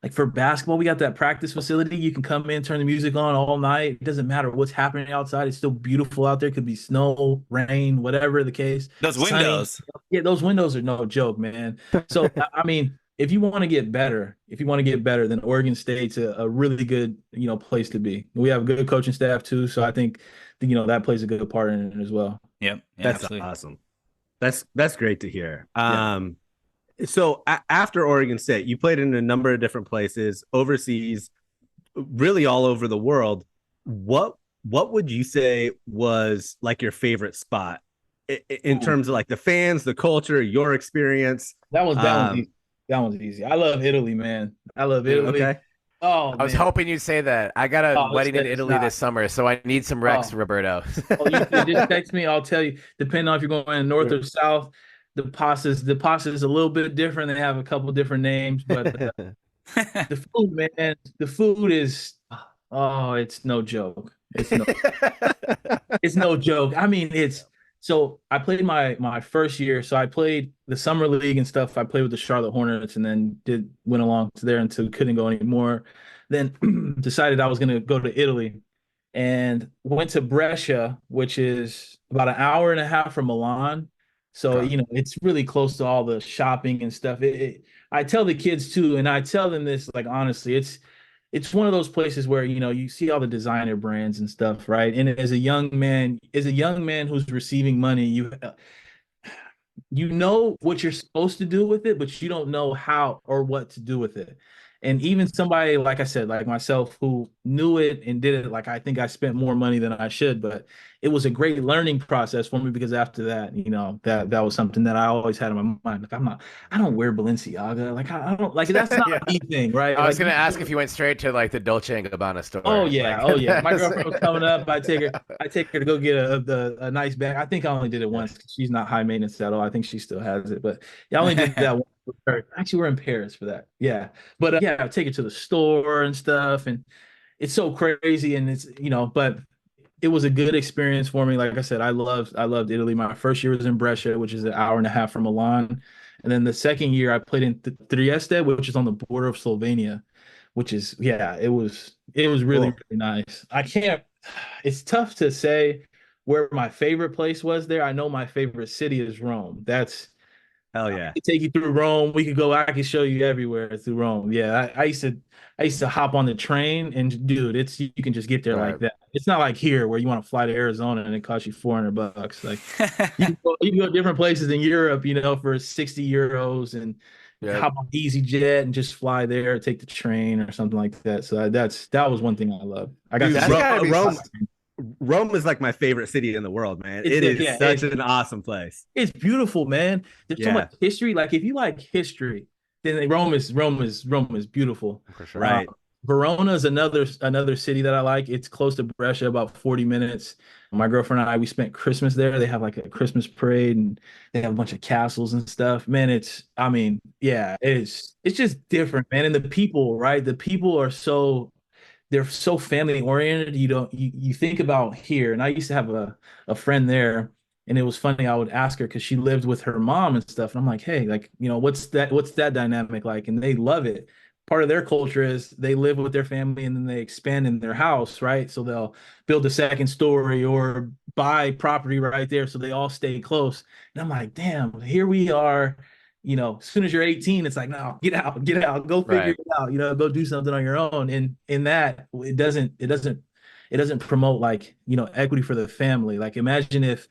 Like for basketball, we got that practice facility. You can come in, turn the music on all night. It doesn't matter what's happening outside. It's still beautiful out there. It could be snow, rain, whatever the case. Those windows. Those windows are no joke, man. So, I mean, if you want to get better, then Oregon State's a really good, you know, place to be. We have a good coaching staff too. So I think, you know, that plays a good part in it as well. Yep. That's absolutely awesome. That's great to hear. So after Oregon State, you played in a number of different places overseas, really all over the world. What would you say was like your favorite spot in terms of like the fans, the culture, your experience? That one's easy. I love Italy, man. I love Italy. Okay. Oh, I was hoping you'd say that. I got a wedding in Italy this summer, so I need some Rex, Roberto. You just text me. I'll tell you. Depending on if you're going north or south, the pasta is a little bit different. They have a couple different names, but the food, man, the food is it's no joke. It's no joke. I mean, so I played my first year. So I played the summer league and stuff. I played with the Charlotte Hornets and then went along to there until couldn't go anymore. Then decided I was going to go to Italy and went to Brescia, which is about an hour and a half from Milan. So, you know, it's really close to all the shopping and stuff. I tell the kids too, and I tell them this, like, honestly, it's one of those places where, you see all the designer brands and stuff, right? And as a young man who's receiving money, you know what you're supposed to do with it, but you don't know how or what to do with it. And even somebody, like I said, like myself, who knew it and did it, like I think I spent more money than I should, but it was a great learning process for me because after that, that was something that I always had in my mind. Like I don't wear Balenciaga. Like I don't like that's not Yeah. a thing, right? I was gonna ask if you went straight to like the Dolce and Gabbana store. Oh yeah, Like, oh yeah. My girlfriend was coming up. I take her to go get a nice bag. I think I only did it once because she's not high maintenance at all. I think she still has it, but yeah, I only did that once with her. Actually, we're in Paris for that. Yeah, but yeah, I take her to the store and stuff, and it's so crazy, and it's but it was a good experience for me. Like I said, I loved Italy. My first year was in Brescia, which is an hour and a half from Milan, and then the second year I played in Trieste, which is on the border of Slovenia, which is it was really Cool. really nice. It's tough to say where my favorite place was there. I know my favorite city is Rome. That's Hell I yeah. could take you through Rome. I could show you everywhere through Rome. Yeah, I used to hop on the train and dude, you can just get there like Right. that. It's not like here where you want to fly to Arizona and it costs you $400. Like you can go different places in Europe, for 60 euros and Yeah. hop on EasyJet and just fly there, take the train or something like that. So that was one thing I love. I got Dude, to That's gotta be Rome, fun. Rome is like my favorite city in the world, man. It's- It is yeah, such an awesome place. It's beautiful, man. There's so Yeah. much history. Like if you like history, then Rome is beautiful. For sure. Right. Verona is another city that I like. It's close to Brescia, about 40 minutes. My girlfriend and I, we spent Christmas there. They have like a Christmas parade and they have a bunch of castles and stuff. Man, it's just different, man. And the people, right? The people they're so family oriented. You think about here, and I used to have a friend there, and it was funny. I would ask her because she lived with her mom and stuff, and I'm like, hey, like, what's that dynamic like? And they love it. Part of their culture is they live with their family and then they expand in their house, right? So they'll build a second story or buy property right there, so they all stay close. And I'm like, damn, here we are. As soon as you're 18, it's like, no, get out, go figure Right. it out, go do something on your own. And in that, it doesn't promote like, equity for the family. Like imagine if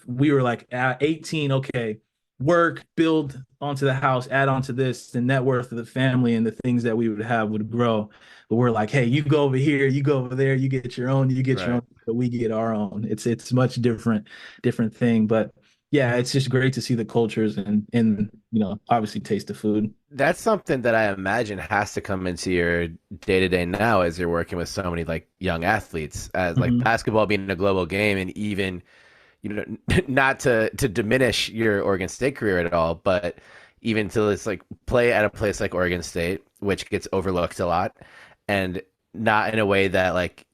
we were like at 18, okay, work, build onto the house, add onto this, the net worth of the family and the things that we would have would grow. But we're like, hey, you go over here, you go over there, you get your own, but we get our own. It's much different thing. But yeah, it's just great to see the cultures and obviously taste the food. That's something that I imagine has to come into your day to day now as you're working with so many like young athletes, as like basketball being a global game, and even not to diminish your Oregon State career at all, but even to it's like play at a place like Oregon State, which gets overlooked a lot, and not in a way that like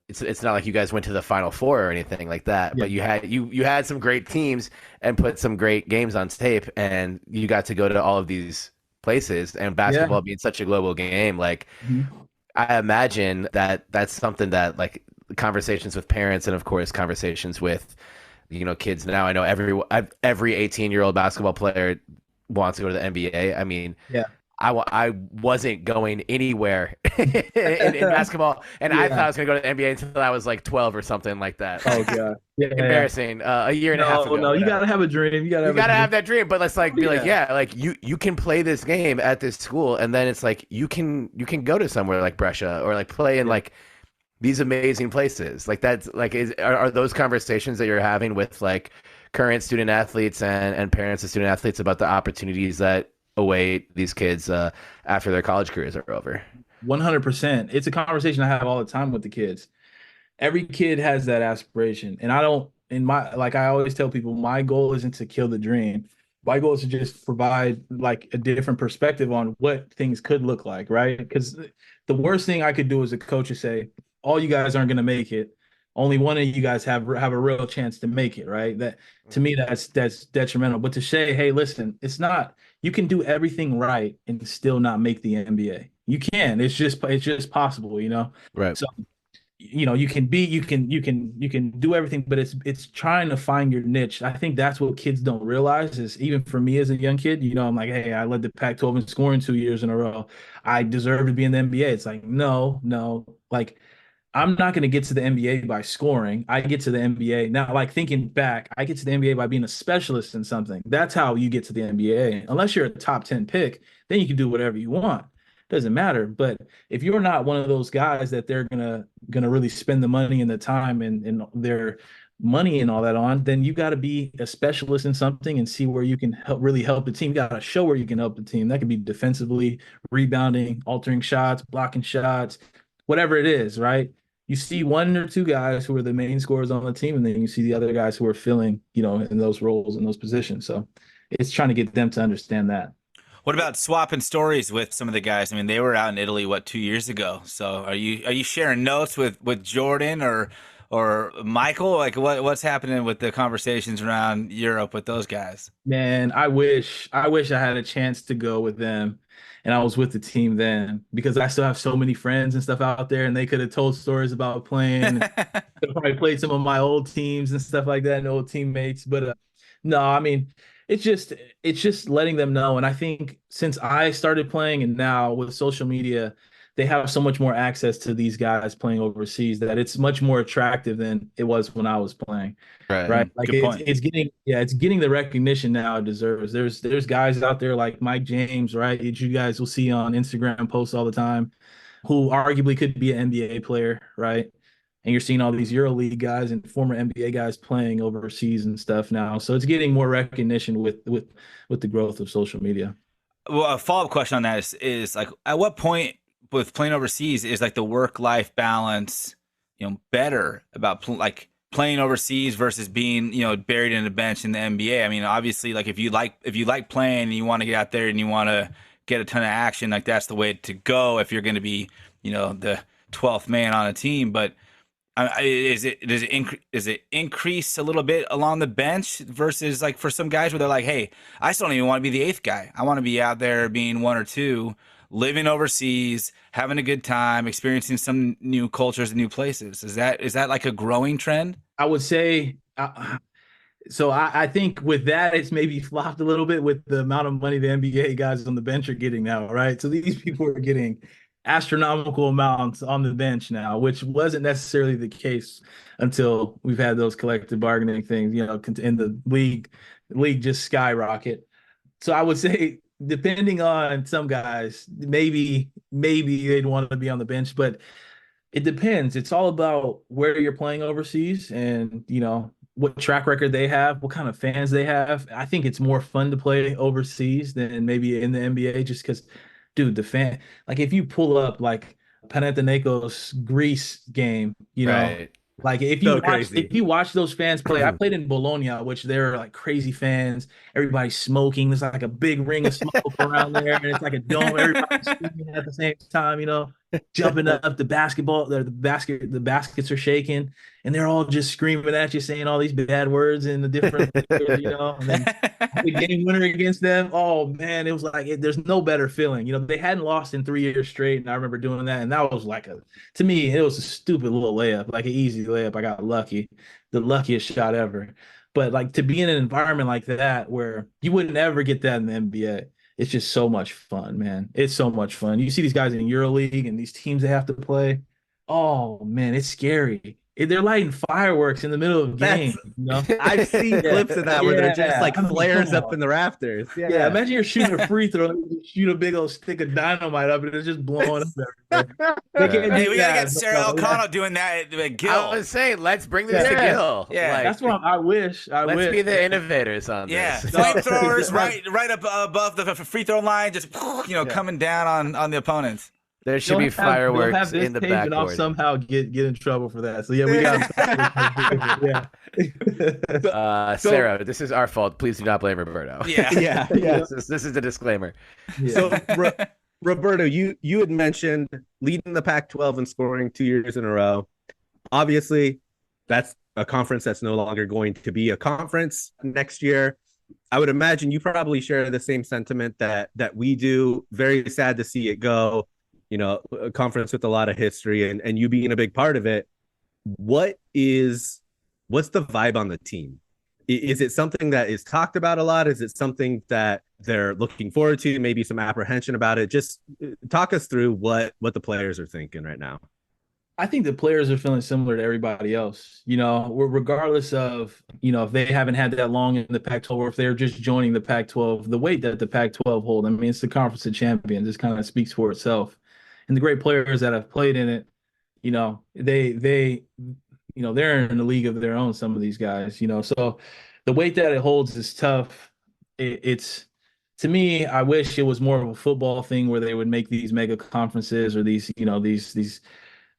it's not like you guys went to the Final Four or anything like that, but you had some great teams and put some great games on tape, and you got to go to all of these places, and basketball being such a global game, like I imagine that that's something that like conversations with parents and of course conversations with kids now. I know every 18-year-old basketball player wants to go to the NBA. I mean, I wasn't going anywhere in basketball, and I thought I was going to go to the NBA until I was like 12 or something like that. Oh god, Embarrassing. A year and a half ago. No, you gotta have a dream. You gotta have that dream, but let's like be like, like you can play this game at this school, and then it's like you can go to somewhere like Brescia or like play in like these amazing places. Like that's like are those conversations that you're having with like current student athletes and parents of student athletes about the opportunities that await these kids after their college careers are over? 100%. It's a conversation I have all the time with the kids. Every kid has that aspiration, and I always tell people, my goal isn't to kill the dream. My goal is to just provide like a different perspective on what things could look like, right? Because the worst thing I could do as a coach is say, all you guys aren't going to make it. Only one of you guys have a real chance to make it, right? That to me, that's detrimental. But to say, hey, listen, it's not. You can do everything right and still not make the NBA. You can. It's just possible, Right. So you can do everything, but it's trying to find your niche. I think that's what kids don't realize is, even for me as a young kid, I'm like, hey, I led the Pac-12 in scoring 2 years in a row. I deserve to be in the NBA. It's like, no, like I'm not going to get to the NBA by scoring. I get to the NBA now, like thinking back, I get to the NBA by being a specialist in something. That's how you get to the NBA. Unless you're a top 10 pick, then you can do whatever you want. Doesn't matter. But if you're not one of those guys that they're gonna really spend the money and the time and their money and all that on, then you got to be a specialist in something and see where you can really help the team. You got to show where you can help the team. That could be defensively, rebounding, altering shots, blocking shots, whatever it is, right? You see one or two guys who are the main scorers on the team, and then you see the other guys who are filling, in those roles, in those positions. So it's trying to get them to understand that. What about swapping stories with some of the guys? I mean, they were out in Italy 2 years ago. So are you sharing notes with Jordan or Michael? Like what's happening with the conversations around Europe with those guys? Man, I wish I had a chance to go with them, and I was with the team then, because I still have so many friends and stuff out there, and they could have told stories about playing. Could probably played some of my old teams and stuff like that, and old teammates. But no, I mean, it's just letting them know. And I think since I started playing, and now with social media, they have so much more access to these guys playing overseas that it's much more attractive than it was when I was playing. Right. Like it's getting the recognition now it deserves. There's guys out there like Mike James, right? You guys will see on Instagram posts all the time, who arguably could be an NBA player, right? And you're seeing all these EuroLeague guys and former NBA guys playing overseas and stuff now. So it's getting more recognition with the growth of social media. Well, a follow-up question on that is like, at what point with playing overseas is like the work-life balance, better about like playing overseas versus being, buried in a bench in the NBA? I mean, obviously, like if you like playing and you want to get out there and you want to get a ton of action, like that's the way to go if you're going to be, the 12th man on a team. But does it increase a little bit along the bench versus like for some guys where they're like, hey, I still don't even want to be the eighth guy. I want to be out there being one or two, living overseas, having a good time, experiencing some new cultures and new places. Is that like a growing trend? I would say, so I think with that, it's maybe flopped a little bit with the amount of money the NBA guys on the bench are getting now, right? So these people are getting astronomical amounts on the bench now, which wasn't necessarily the case until we've had those collective bargaining things, in the league just skyrocket. So I would say, depending on some guys, maybe they'd want to be on the bench, but it depends. It's all about where you're playing overseas and, what track record they have, what kind of fans they have. I think it's more fun to play overseas than maybe in the NBA, just because, dude, the fan, like if you pull up like Panathinaikos Greece game, right. Like if you watch those fans play, I played in Bologna, which they're like crazy fans. Everybody's smoking. There's like a big ring of smoke around there, and it's like a dome. Everybody's screaming at the same time, jumping up. The baskets are shaking, and they're all just screaming at you, saying all these bad words in the different, And then the game winner against them. Oh man, it was like there's no better feeling. They hadn't lost in 3 years straight, and I remember doing that, and that was like to me, it was a stupid little layup, like an easy layup. I got lucky, the luckiest shot ever. But like to be in an environment like that where you wouldn't ever get that in the NBA, it's just so much fun, man. It's so much fun. You see these guys in EuroLeague and these teams they have to play. Oh man, it's scary. They're lighting fireworks in the middle of games. I've seen clips of that where they're just like flares up in the rafters. Yeah, imagine you're shooting a free throw, and you shoot a big old stick of dynamite up, and it's just blowing up everywhere. Hey, we gotta get Sarah O'Connell doing that at Gil. I was saying, let's bring this to Gil. Yeah, that's what I wish. Let's be the innovators on this. Flamethrowers right up above the free throw line, just coming down on the opponents. There should be fireworks in the backboard. And I'll somehow get in trouble for that. So yeah, we got. Sarah, this is our fault. Please do not blame Roberto. Yeah. This is the disclaimer. So Roberto, you had mentioned leading the Pac-12 and scoring 2 years in a row. Obviously, that's a conference that's no longer going to be a conference next year. I would imagine you probably share the same sentiment that we do. Very sad to see it go. a conference with a lot of history, and you being a big part of it. What's the vibe on the team? Is it something that is talked about a lot? Is it something that they're looking forward to? Maybe some apprehension about it? Just talk us through what the players are thinking right now. I think the players are feeling similar to everybody else, regardless of, if they haven't had that long in the Pac-12 or if they're just joining the Pac-12, the weight that the Pac-12 hold. I mean, it's the Conference of Champions. This kind of speaks for itself. And the great players that have played in it, they're in a league of their own, some of these guys, so the weight that it holds is tough. It's, to me, I wish it was more of a football thing where they would make these mega conferences or these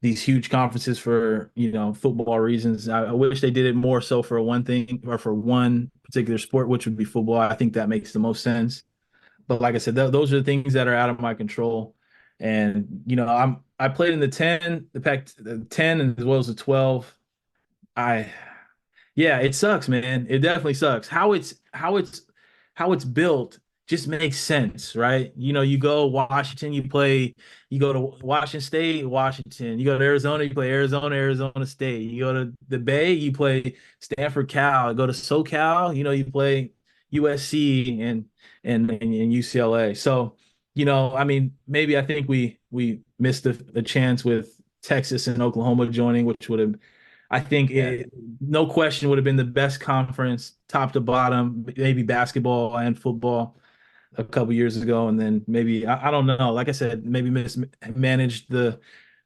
huge conferences for, football reasons. I wish they did it more so for one thing or for one particular sport, which would be football. I think that makes the most sense. But like I said, those are the things that are out of my control. And, I played in the Pac-10 and as well as the 12. Yeah, it sucks, man. It definitely sucks. How it's built just makes sense, right? You go Washington, you go to Washington State, Washington. You go to Arizona, you play Arizona, Arizona State. You go to the Bay, you play Stanford, Cal. You go to SoCal, you play USC and UCLA. So, I mean, maybe I think we missed a chance with Texas and Oklahoma joining, which would have, I think, no question, would have been the best conference, top to bottom, maybe basketball and football a couple years ago. And then maybe, I don't know, like I said, maybe mismanaged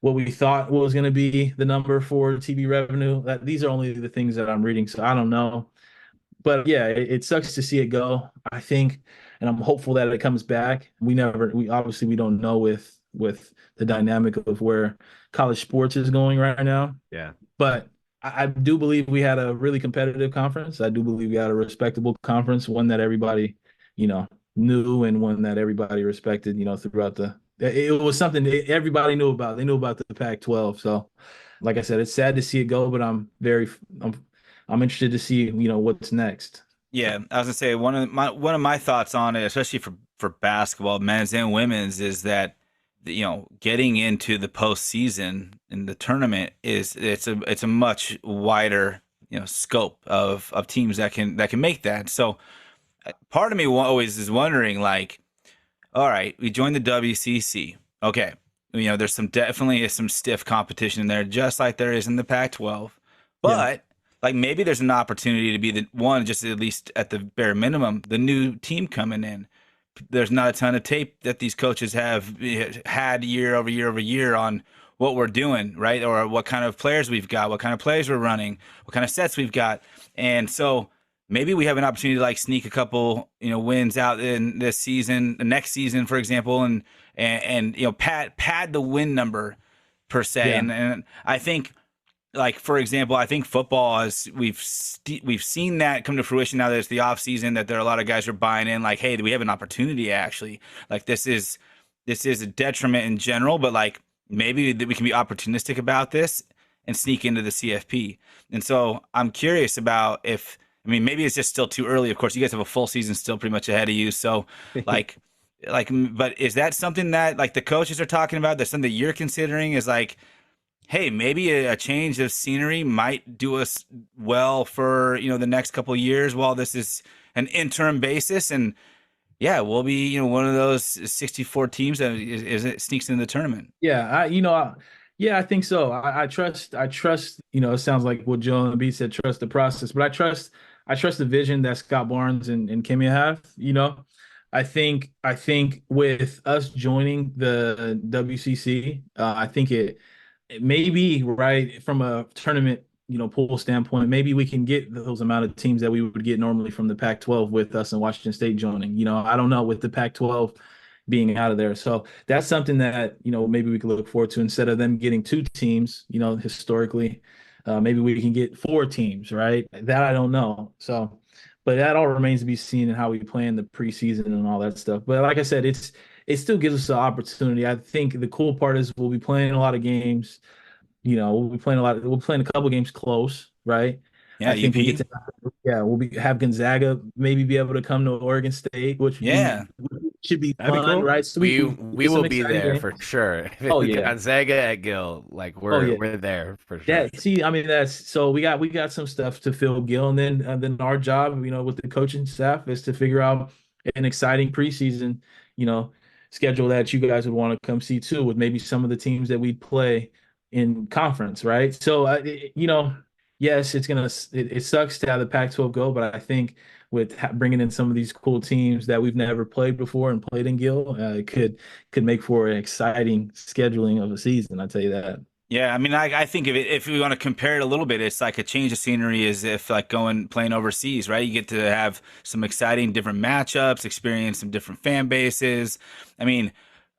what we thought was going to be the number for TV revenue. These are only the things that I'm reading, so I don't know. But yeah, it sucks to see it go, I think, and I'm hopeful that it comes back. We obviously we don't know with the dynamic of where college sports is going right now. Yeah. But I do believe we had a really competitive conference. I do believe we had a respectable conference, one that everybody, knew and one that everybody respected, throughout it was something that everybody knew about. They knew about the Pac-12. So like I said, it's sad to see it go, but I'm interested to see, what's next. Yeah, I was gonna say one of my thoughts on it, especially for basketball, men's and women's, is that getting into the postseason in the tournament it's a much wider scope of teams that can make that. So part of me always is wondering, like, all right, we joined the WCC. Okay, there's definitely some stiff competition in there, just like there is in the Pac-12, but like maybe there's an opportunity to be the one, just at least at the bare minimum, the new team coming in. There's not a ton of tape that these coaches have had year over year over year on what we're doing, right? Or what kind of players we've got, what kind of plays we're running, what kind of sets we've got. And so maybe we have an opportunity to like sneak a couple, wins out in this season, the next season, for example, and pad the win number per se. Yeah. And I think, like, for example, I think football, as we've seen that come to fruition now that it's the off season, that there are a lot of guys who are buying in, like, hey, we have an opportunity actually. Like, this is a detriment in general, but like maybe we can be opportunistic about this and sneak into the CFP. And so I'm curious about maybe it's just still too early. Of course, you guys have a full season still pretty much ahead of you. So but is that something that like the coaches are talking about? That's something that you're considering, is like, hey, maybe a change of scenery might do us well for, the next couple of years while this is an interim basis. And yeah, we'll be, one of those 64 teams that is sneaks into the tournament. Yeah. I think so. I trust, it sounds like what Joel Embiid said, trust the process, but I trust the vision that Scott Barnes and Kimia have. I think with us joining the WCC, I think it may be right from a tournament, pool standpoint. Maybe we can get those amount of teams that we would get normally from the Pac-12 with us and Washington State joining. I don't know, with the Pac-12 being out of there. So that's something that, maybe we could look forward to, instead of them getting 2 teams, historically. Maybe we can get 4 teams, right? That I don't know. So, but that all remains to be seen in how we plan the preseason and all that stuff. But like I said, it still gives us an opportunity. I think the cool part is we'll be playing a lot of games. We'll be playing a couple games close, right? Yeah, I think we'll have Gonzaga maybe be able to come to Oregon State, which should be That'd be fun, cool. right? So We can we get some will be exciting there games. for sure. Oh, yeah. Gonzaga at Gill, like we're there for sure. Yeah, see, I mean that's so we got some stuff to fill Gil, and then our job, with the coaching staff is to figure out an exciting preseason, you know, schedule that you guys would want to come see too, with maybe some of the teams that we play in conference, right? So, yes, it sucks to have the Pac-12 go, but I think with bringing in some of these cool teams that we've never played before and played in Gil, it could make for an exciting scheduling of a season. I tell you that. Yeah, I mean, I think if we want to compare it a little bit, it's like a change of scenery as if like playing overseas, right? You get to have some exciting different matchups, experience some different fan bases. I mean,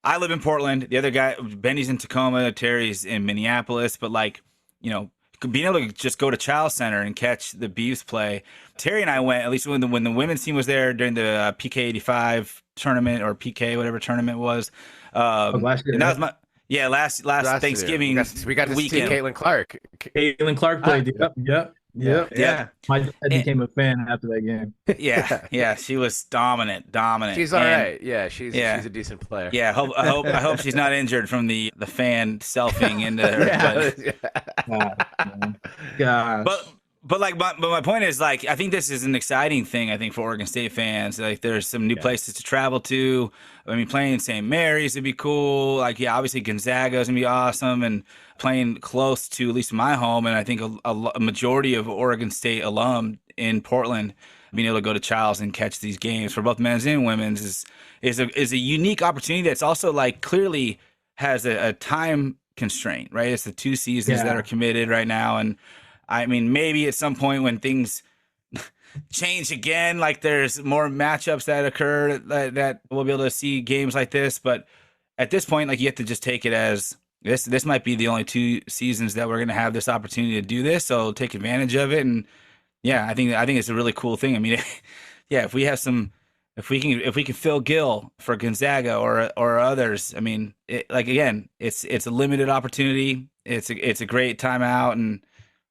I live in Portland. The other guy, Benny's in Tacoma, Terry's in Minneapolis, but being able to just go to Chiles Center and catch the Beavs play. Terry and I went, at least when the women's team was there during the PK 85 tournament or PK, whatever tournament was. Last year, and that was my. Yeah, last Thanksgiving we got to weekend. see Caitlin Clark. Caitlin Clark played. Yep. Yeah. My dad became a fan after that game. Yeah, she was dominant. She's all right. Yeah, she's a decent player. Yeah, I hope she's not injured from the fan selfing into her. Gosh. But my point is, like, I think this is an exciting thing. I think for Oregon State fans, like, there's some new places to travel to. I mean, playing St. Mary's would be cool. Like, yeah, obviously Gonzaga is gonna be awesome, and playing close to at least my home, and I think a majority of Oregon State alum in Portland being able to go to Chiles and catch these games for both men's and women's is a unique opportunity that's also like clearly has a time constraint, right? It's the 2 seasons that are committed right now, and I mean, maybe at some point when things change again, like there's more matchups that occur that we'll be able to see games like this. But at this point, like, you have to just take it as this might be the only 2 seasons that we're going to have this opportunity to do this. So take advantage of it. And yeah, I think it's a really cool thing. I mean, yeah, if we can fill Gil for Gonzaga or others, I mean, it's a limited opportunity. It's a great timeout, and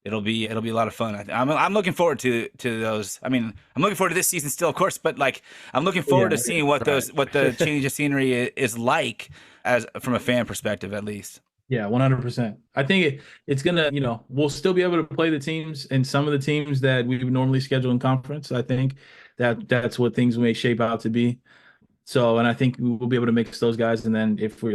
it'll be a lot of fun. I'm looking forward to those. I mean, I'm looking forward to this season still, of course, but like I'm looking forward to seeing what the change of scenery is like as from a fan perspective, at least. Yeah, 100%. I think it's gonna, we'll still be able to play the teams and some of the teams that we would normally schedule in conference. I think that's what things may shape out to be. So, and I think we'll be able to mix those guys. And then if we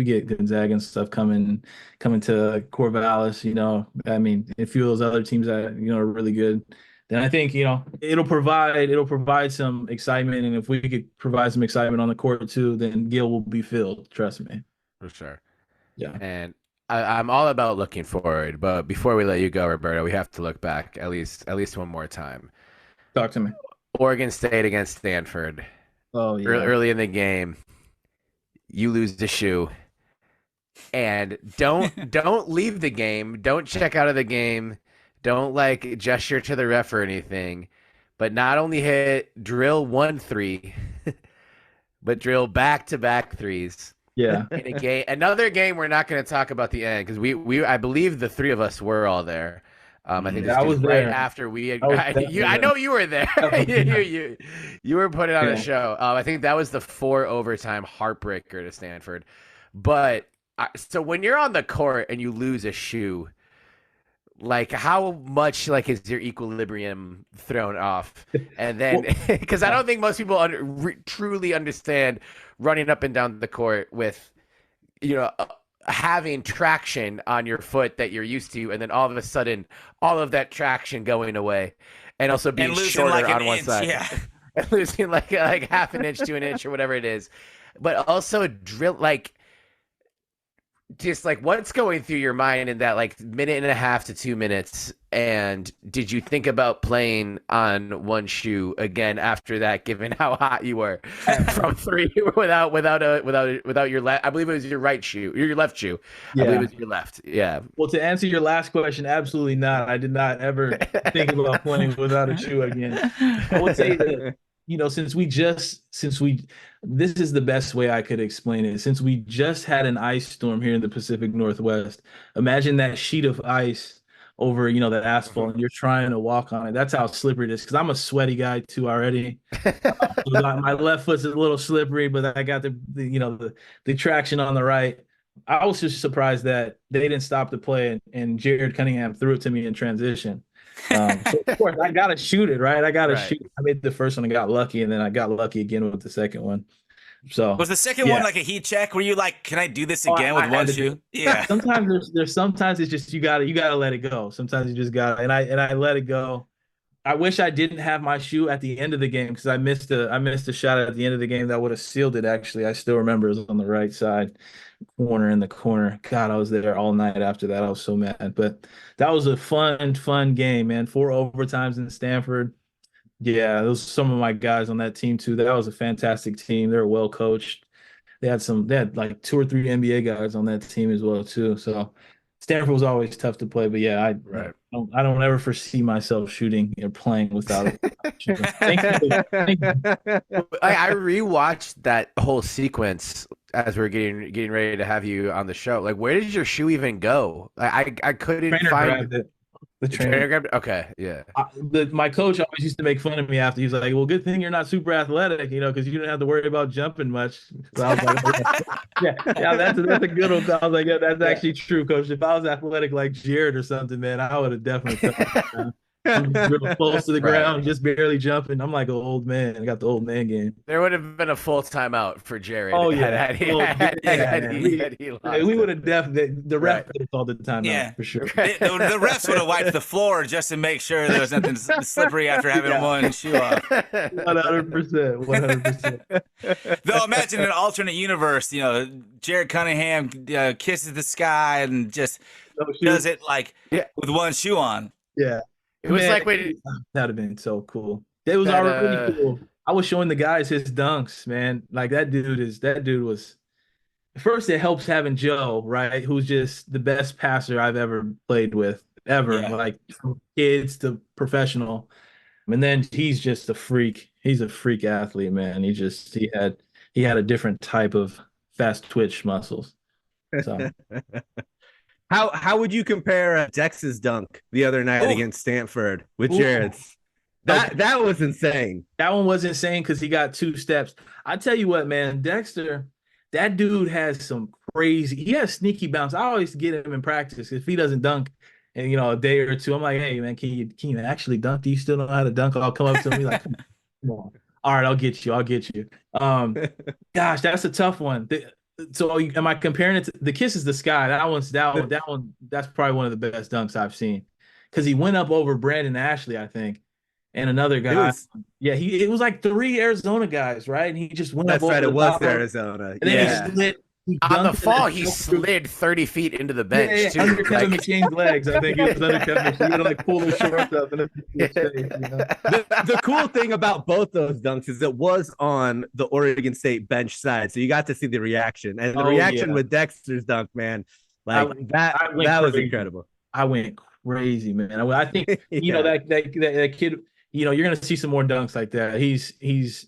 get Gonzaga and stuff coming to Corvallis, I mean, a few of those other teams that, are really good, then I think, it'll provide some excitement. And if we could provide some excitement on the court too, then Gil will be filled. Trust me. For sure. Yeah. And I'm all about looking forward. But before we let you go, Roberto, we have to look back at least one more time. Talk to me. Oregon State against Stanford. Oh, yeah. Early in the game, you lose the shoe, and don't leave the game. Don't check out of the game. Don't gesture to the ref or anything. But not only drill 1 3, but drill back-to-back threes. Yeah. In a game, another game we're not going to talk about the end because I believe the 3 of us were all there. I think I was right there. After we had, I know you were there. you were putting on a show. I think that was the 4 overtime heartbreaker to Stanford. But so when you're on the court and you lose a shoe, how much is your equilibrium thrown off? And then because I don't think most people truly understand running up and down the court with having traction on your foot that you're used to, and then all of a sudden, all of that traction going away, and also being shorter on one side, and losing like half an inch to an inch or whatever it is, but also drill just what's going through your mind in that minute and a half to 2 minutes, and did you think about playing on one shoe again after that, given how hot you were from 3 without your left? I believe it was your right shoe, your left shoe. Yeah. I believe it was your left. Yeah. Well, to answer your last question, absolutely not. I did not ever think about playing without a shoe again. I would say that, this is the best way I could explain it. Since we just had an ice storm here in the Pacific Northwest, imagine that sheet of ice over, the asphalt, and you're trying to walk on it. That's how slippery it is. Because I'm a sweaty guy too already. So my left foot's a little slippery, but I got the traction on the right. I was just surprised that they didn't stop the play, and Jared Cunningham threw it to me in transition. So of course I gotta shoot it, right? I gotta shoot. I made the first one and got lucky, and then I got lucky again with the second one. So was the second one like a heat check? Were you like, can I do this again with one shoe? Yeah. Sometimes sometimes it's just you gotta let it go. Sometimes you just gotta, and I let it go. I wish I didn't have my shoe at the end of the game because I missed a shot at the end of the game that would have sealed it. Actually, I still remember it was on the right side corner in the corner. God, I was there all night after that. I was so mad, but that was a fun game, man. 4 overtimes in Stanford. Yeah, those are some of my guys on that team too. That was a fantastic team. They were well coached. They had like 2 or 3 NBA guys on that team as well too. So Stanford was always tough to play, but yeah, I don't ever foresee myself shooting or playing without it. Thank you. I rewatched that whole sequence as we are getting ready to have you on the show. Like, where did your shoe even go? I couldn't find it. The trainer grabbed it? Okay, yeah. My coach always used to make fun of me after. He was like, well, good thing you're not super athletic, because you didn't have to worry about jumping much. So I was like, yeah, that's a good one. I was like, yeah, that's actually true, coach. If I was athletic like Jared or something, man, I would have definitely real close to the ground, just barely jumping. I'm like an old man. I got the old man game. There would have been a full timeout for Jared. Oh yeah, we would have definitely. The ref would have called the timeout for sure. The refs would have wiped the floor just to make sure there was nothing slippery after having one shoe off. 100%. Though imagine an alternate universe. Jared Cunningham kisses the sky and just does it with one shoe on. Yeah. It was that'd have been so cool. It was already cool. I was showing the guys his dunks, man. Like that dude was. First, it helps having Joe, right? Who's just the best passer I've ever played with, ever. Yeah. Like from kids to professional. And then he's just a freak. He's a freak athlete, man. He had a different type of fast twitch muscles. So. How would you compare Dex's dunk the other night against Stanford with Jared's? That was insane. That one was insane because he got 2 steps. I tell you what, man, Dexter, that dude has some crazy. He has sneaky bounce. I always get him in practice if he doesn't dunk in a day or two. I'm like, hey man, can you actually dunk? Do you still know how to dunk? I'll come up to him like, come on. All right, I'll get you. Gosh, that's a tough one. So am I comparing it to the Kiss is the Sky? That one, that's probably one of the best dunks I've seen. Because he went up over Brandon Ashley, I think, and another guy. It was like 3 Arizona guys, right? And he just went up over. That's right, it was Arizona. And then on the fall, he slid 30 feet into the bench, too. Under Kevin McShane's legs. I think he was under Kevin McShane. He had to pull his shorts up. And the cool thing about both those dunks is it was on the Oregon State bench side. So you got to see the reaction. And the reaction with Dexter's dunk, man, that was incredible. I went crazy, man. I think, that kid... you're going to see some more dunks like that. He's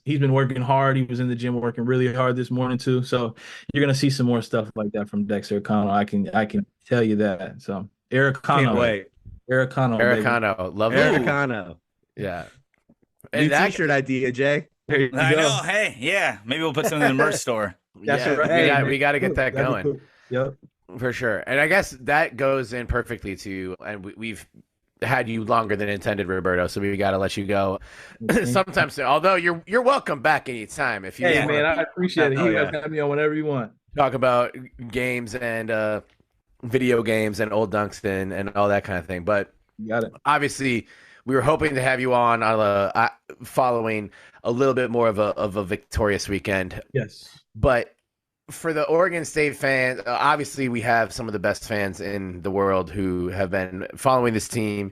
been working hard. He was in the gym working really hard this morning too. So you're going to see some more stuff like that from Dexter O'Connell. I can tell you that. So Eric Cano. Can't wait. Eric Cano. Love Eric Cano. Yeah. New t-shirt idea, Jay. I know. Hey, yeah. Maybe we'll put something in the merch store. That's right. We got to get that going. Cool. Yep. For sure. And I guess that goes in perfectly to, and we've had you longer than intended, Roberto, so we got to let you go sometime soon. Although you're welcome back anytime if you want. Man, I appreciate it. You guys have me on whenever you want. Talk about games and video games and old dunks and all that kind of thing. But you got it. Obviously, we were hoping to have you on following a little bit more of a victorious weekend. Yes. But for the Oregon State fans, obviously we have some of the best fans in the world who have been following this team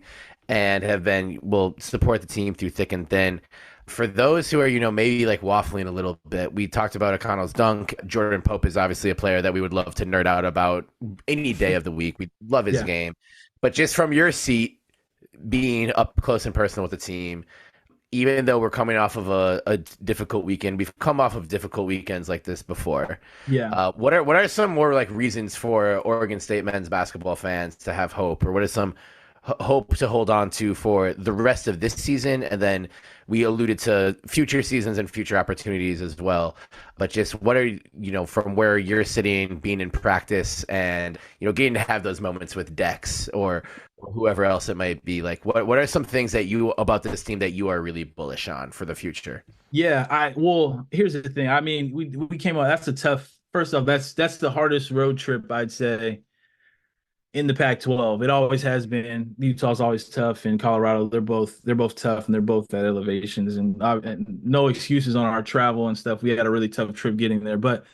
and will support the team through thick and thin. For those who are, maybe like waffling a little bit, we talked about O'Connell's dunk. Jordan Pope is obviously a player that we would love to nerd out about any day of the week. We love his game. But just from your seat, being up close and personal with the team, even though we're coming off of a difficult weekend, we've come off of difficult weekends like this before. Yeah. What are some more like reasons for Oregon State men's basketball fans to have hope, or what are some hope to hold on to for the rest of this season, and then we alluded to future seasons and future opportunities as well. But just what are, from where you're sitting, being in practice, and getting to have those moments with Dex or whoever else it might be, like what are some things that you about this team that you are really bullish on for the future? Yeah, well, here's the thing. I mean, we came out. That's a tough. First off, that's the hardest road trip, I'd say, in the Pac-12. It always has been. Utah's always tough, and Colorado, they're both tough, and they're both at elevations, and no excuses on our travel and stuff. We had a really tough trip getting there, but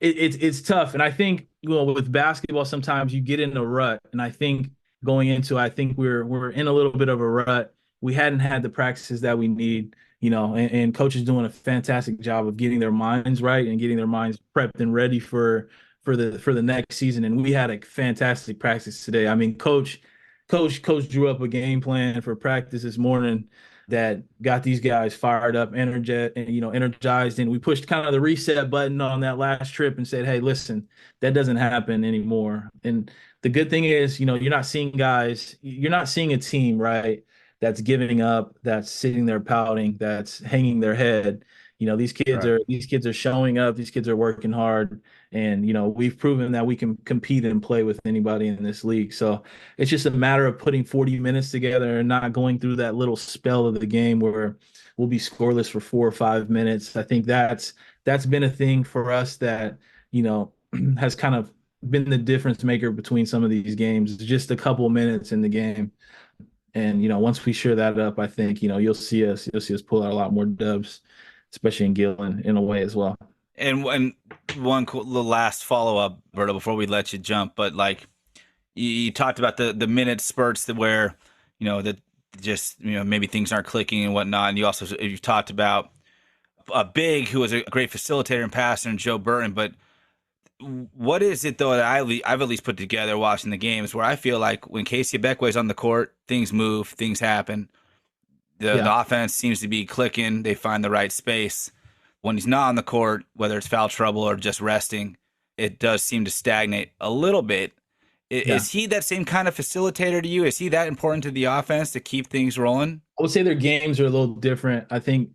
it's tough. And I think with basketball, sometimes you get in a rut, and I think I think we're in a little bit of a rut. We hadn't had the practices that we need, and coach is doing a fantastic job of getting their minds right and getting their minds prepped and ready for the next season. And we had a fantastic practice today. I mean, coach drew up a game plan for practice this morning that got these guys fired up, energized. And we pushed kind of the reset button on that last trip and said, hey, listen, that doesn't happen anymore. And the good thing is, you're not seeing a team, right, that's giving up, that's sitting there pouting, that's hanging their head. These kids are showing up, these kids are working hard, and we've proven that we can compete and play with anybody in this league. So it's just a matter of putting 40 minutes together and not going through that little spell of the game where we'll be scoreless for 4 or 5 minutes. I think that's been a thing for us that has kind of been the difference maker between some of these games. It's just a couple of minutes in the game. And once we shore that up, I think you'll see us pull out a lot more dubs, especially in Gillen in a way as well. And one cool little last follow up, Berto, before we let you jump, but like you talked about the minute spurts where that just maybe things aren't clicking and whatnot, and you talked about a big who was a great facilitator and passer, and Joe Burton. But what is it though that I've at least put together watching the games where I feel like when Casey Beckway's on the court, things move, things happen. The offense seems to be clicking. They find the right space. When he's not on the court, whether it's foul trouble or just resting, it does seem to stagnate a little bit. Is he that same kind of facilitator to you? Is he that important to the offense to keep things rolling? I would say their games are a little different. I think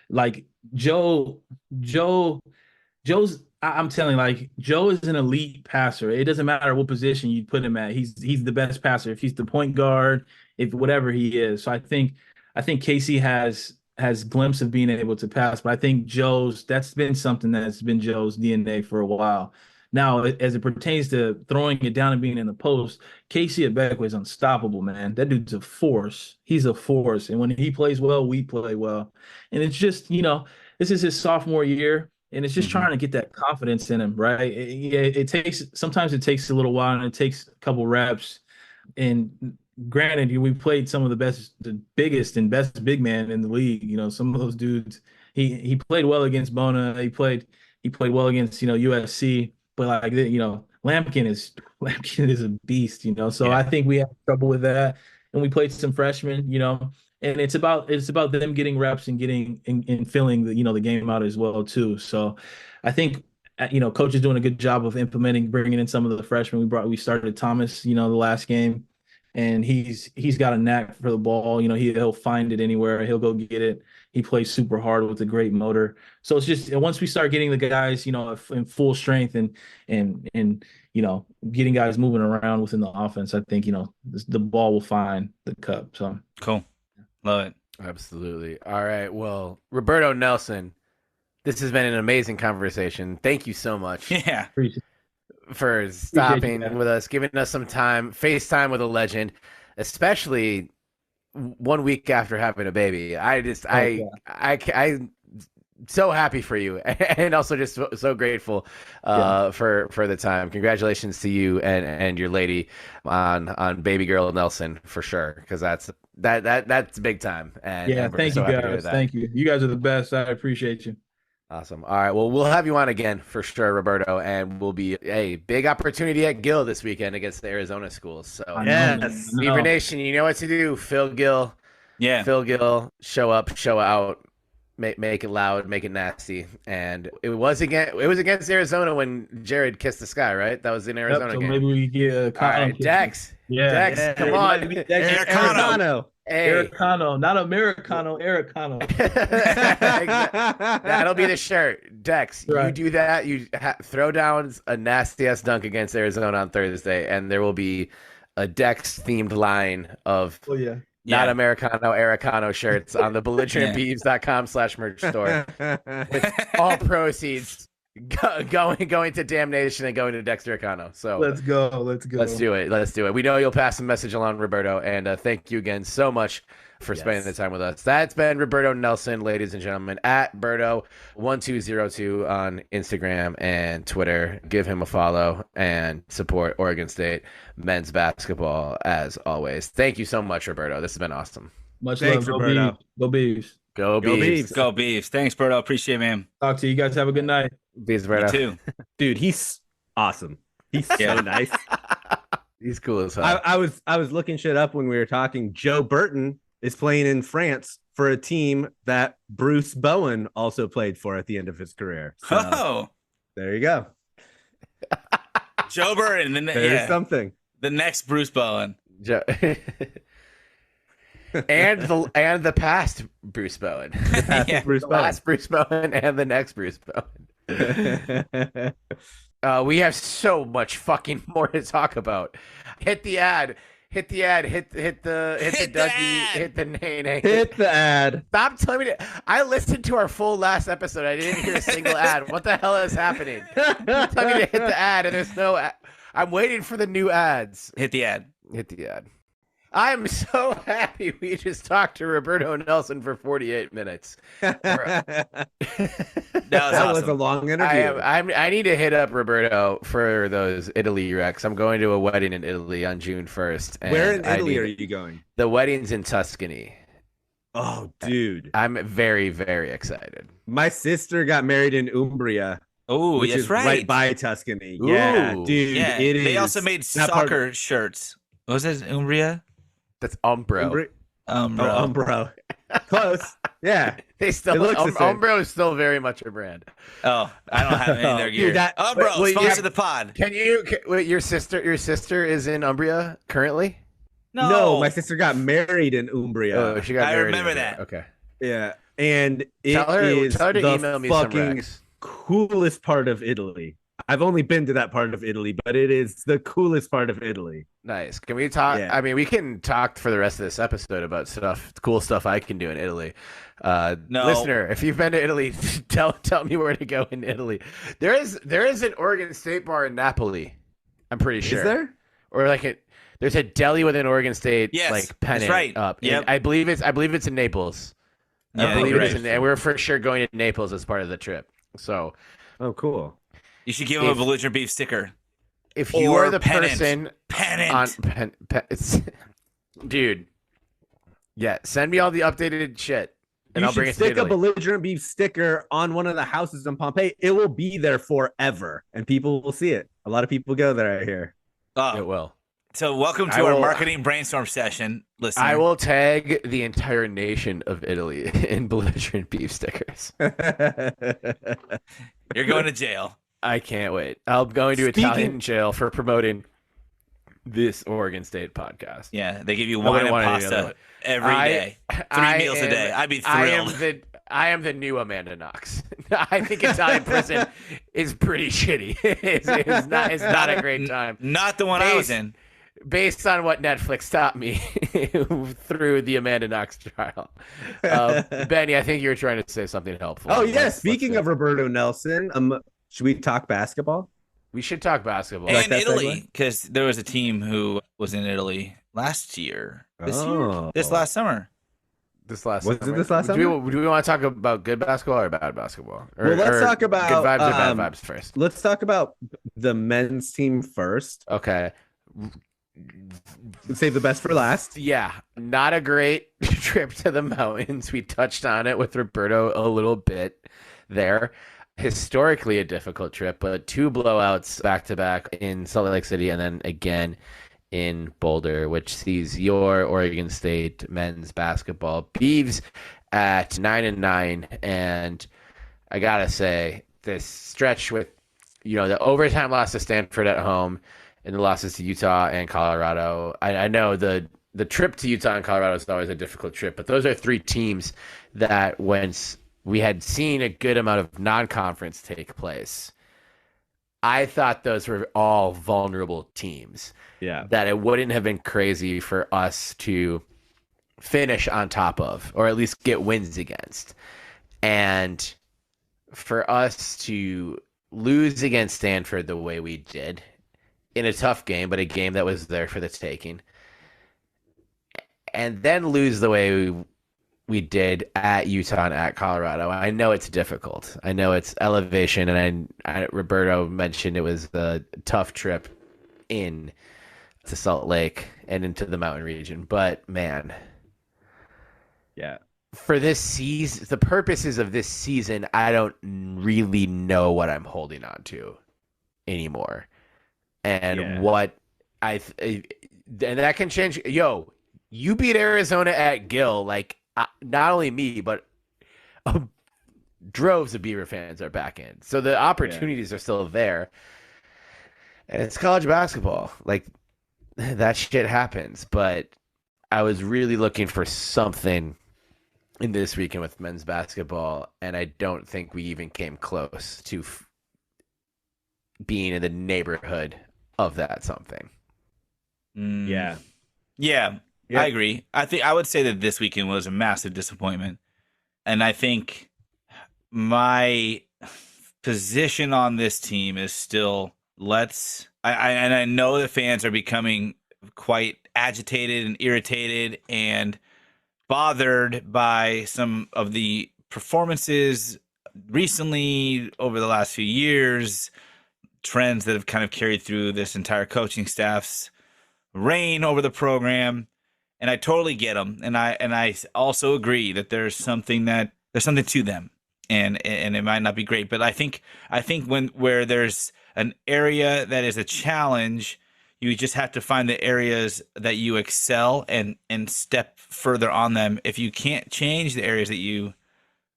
like Joe's I'm telling you, like, Joe is an elite passer. It doesn't matter what position you put him at. He's the best passer. If he's the point guard, if whatever he is. So I think Casey has glimpse of being able to pass, but I think that's been something that's been Joe's DNA for a while. Now, as it pertains to throwing it down and being in the post, Casey at Beckway is unstoppable, man. That dude's a force. He's a force. And when he plays well, we play well. And it's just, this is his sophomore year. And it's just trying to get that confidence in him, right? Sometimes it takes a little while, and it takes a couple reps. And granted, we played some of the biggest and best big man in the league. Some of those dudes. He played well against Bona. He played well against USC. But like Lampkin is a beast. So I think we have trouble with that. And we played some freshmen. And it's about them getting reps and getting and filling the game out as well too. So I think coach is doing a good job of bringing in some of the freshmen. We started Thomas the last game, and he's got a knack for the ball. He'll find it anywhere. He'll go get it. He plays super hard with a great motor. So it's just once we start getting the guys in full strength and getting guys moving around within the offense, I think the ball will find the cup. So cool. Love it. Absolutely. All right. Well, Roberto Nelson, this has been an amazing conversation. Thank you so much. Yeah. For stopping with us, giving us some time, FaceTime with a legend, especially 1 week after having a baby. I'm so happy for you, and also just so grateful for the time. Congratulations to you and your lady on baby girl Nelson, for sure, because that's big time. And thank you guys. Thank you. You guys are the best. I appreciate you. Awesome. All right. Well, we'll have you on again for sure, Roberto, and we'll be a big opportunity at Gill this weekend against the Arizona schools. So yes, Beaver Nation, you know what to do. Phil Gill. Yeah. Phil Gill, show up, show out. make it loud, make it nasty. And it was against Arizona when Jared kissed the sky, right? That was in Arizona so game. maybe we get a All right, Dex. Yeah. Dex, come on. Americano. Hey. Americano, not Americano, Americano. That'll be the shirt. Dex, Right. you do that. You throw down a nasty-ass dunk against Arizona on Thursday, and there will be a Dex-themed line of not Americano, Aricano shirts on the belligerentbeavs.com/merch store with all proceeds going to damnation and going to Dexter Aricano. So let's go. Let's do it. We know you'll pass the message along, Roberto, and thank you again so much for spending the time with us. That's been Roberto Nelson, ladies and gentlemen, at Berto1202 on Instagram and Twitter. Give him a follow and support Oregon State men's basketball as always. Thank you so much, Roberto. This has been awesome. Much Thanks, love, Roberto. Go Beavs. Go Beavs. Go Beavs. Thanks, Berto. Appreciate it, man. Talk to you guys. Have a good night. Beavs, Roberto. You too. Dude, he's awesome. He's so nice. He's cool as hell. I was looking shit up when we were talking. Joe Burton is playing in France for a team that Bruce Bowen also played for at the end of his career. So, there you go. Joe Burton. There's something. The next Bruce Bowen. and the past Bruce Bowen. Bruce The Bowen. last Bruce Bowen and the next Bruce Bowen. We have so much fucking more to talk about. Hit the ad. Hit the Dougie. Hit the nay. Hit the ad. Stop telling me to. I listened to our full last episode. I didn't hear a single ad. What the hell is happening? You tell me to hit the ad, and there's no ad. I'm waiting for the new ads. Hit the ad. Hit the ad. I'm so happy we just talked to Roberto Nelson for 48 minutes. That Was a long interview. I need to hit up Roberto for those Italy recs. I'm going to a wedding in Italy on June 1st. And Where in Italy are you going? The wedding's in Tuscany. Oh, dude. I'm very, very excited. My sister got married in Umbria. Oh, which that's is right. by Tuscany. Ooh. Yeah, dude. Yeah, It is. they also made that part- soccer shirts. What was it? Umbria? That's Umbro. Umbro. Close. Yeah. They still It looks the same. Umbro is still very much a brand. Oh, I don't have any of their gear. Dude, that- Umbro, wait, sponsor yeah. the pod. Wait, your sister is in Umbria currently? No, my sister got married in Umbria. Oh, she got I married in remember Umbria. that. Okay. Yeah. And it Tell her is to the email me some fucking recs. coolest part of Italy. I've only been to that part of Italy, but it is the coolest part of Italy. Nice. Can we talk? Yeah. I mean, we can talk for the rest of this episode about cool stuff I can do in Italy. No. Listener, if you've been to Italy, tell me where to go in Italy. There is an Oregon State bar in Napoli. I'm pretty sure. Is there? Or there's a deli with an Oregon State Yes, pennant that's right. up. Yep. And I believe it's in Naples. Yeah, I believe you're it's right. and we're for sure going to Naples as part of the trip. So Oh, cool. You should give him a belligerent beef sticker. if you Or are the pennant. person Pennant. dude, yeah, send me all the updated shit, and You I'll bring should it to stick a Italy. belligerent beef sticker on one of the houses in Pompeii. It will be there forever, and people will see it. A lot of people go there, I hear. It will. So welcome I to our will- marketing brainstorm session. Listener. I will tag the entire nation of Italy in belligerent beef stickers. You're going to jail. I can't wait. I'm going to Speaking- Italian jail for promoting this Oregon State podcast. Yeah, they give you I wine wouldn't and want any other pasta one. every day. Three meals a day. I'd be thrilled. I am the new Amanda Knox. I think Italian prison is pretty shitty. It's not a great time. Not the one I was in. Based on what Netflix taught me through the Amanda Knox trial. Benny, I think you were trying to say something helpful. Oh, yeah. Let's Speaking do of it. Roberto Nelson, should we talk basketball? We should talk basketball. And that Italy, segue? because there was a team who was in Italy last year. This Oh. last summer. This last Was it summer. this last do summer? We want to talk about good basketball or bad basketball? Or, Well, let's or talk about, good vibes or bad vibes first. Let's talk about the men's team first. Okay. Save the best for last. Yeah, not a great trip to the mountains. We touched on it with Roberto a little bit there. Historically a difficult trip, but 2 blowouts back to back in Salt Lake City and then again in Boulder, which sees your Oregon State men's basketball Beavs at 9-9, and I gotta say this stretch with the overtime loss to Stanford at home and the losses to Utah and Colorado. I know the trip to Utah and Colorado is always a difficult trip, but those are three teams that once we had seen a good amount of non-conference take place, I thought those were all vulnerable teams. Yeah. That it wouldn't have been crazy for us to finish on top of, or at least get wins against. And for us to lose against Stanford the way we did in a tough game, but a game that was there for the taking, and then lose the way we did at Utah and at Colorado. I know it's difficult. I know it's elevation, and Roberto mentioned it was a tough trip in to Salt Lake and into the mountain region. But man, yeah, for this season, the purposes of this season, I don't really know what I'm holding on to anymore, and what and that can change. Yo, you beat Arizona at Gill, like. Not only me, but droves of Beaver fans are back in. So the opportunities are still there. And it's college basketball. Like, that shit happens. But I was really looking for something in this weekend with men's basketball, and I don't think we even came close to being in the neighborhood of that something. Yeah. I agree. I would say that this weekend was a massive disappointment. And I think my position on this team is still I know the fans are becoming quite agitated and irritated and bothered by some of the performances recently over the last few years, trends that have kind of carried through this entire coaching staff's reign over the program. And I totally get them, and I also agree that there's something to them, and it might not be great, but I think where there's an area that is a challenge, you just have to find the areas that you excel and step further on them. If you can't change the areas that you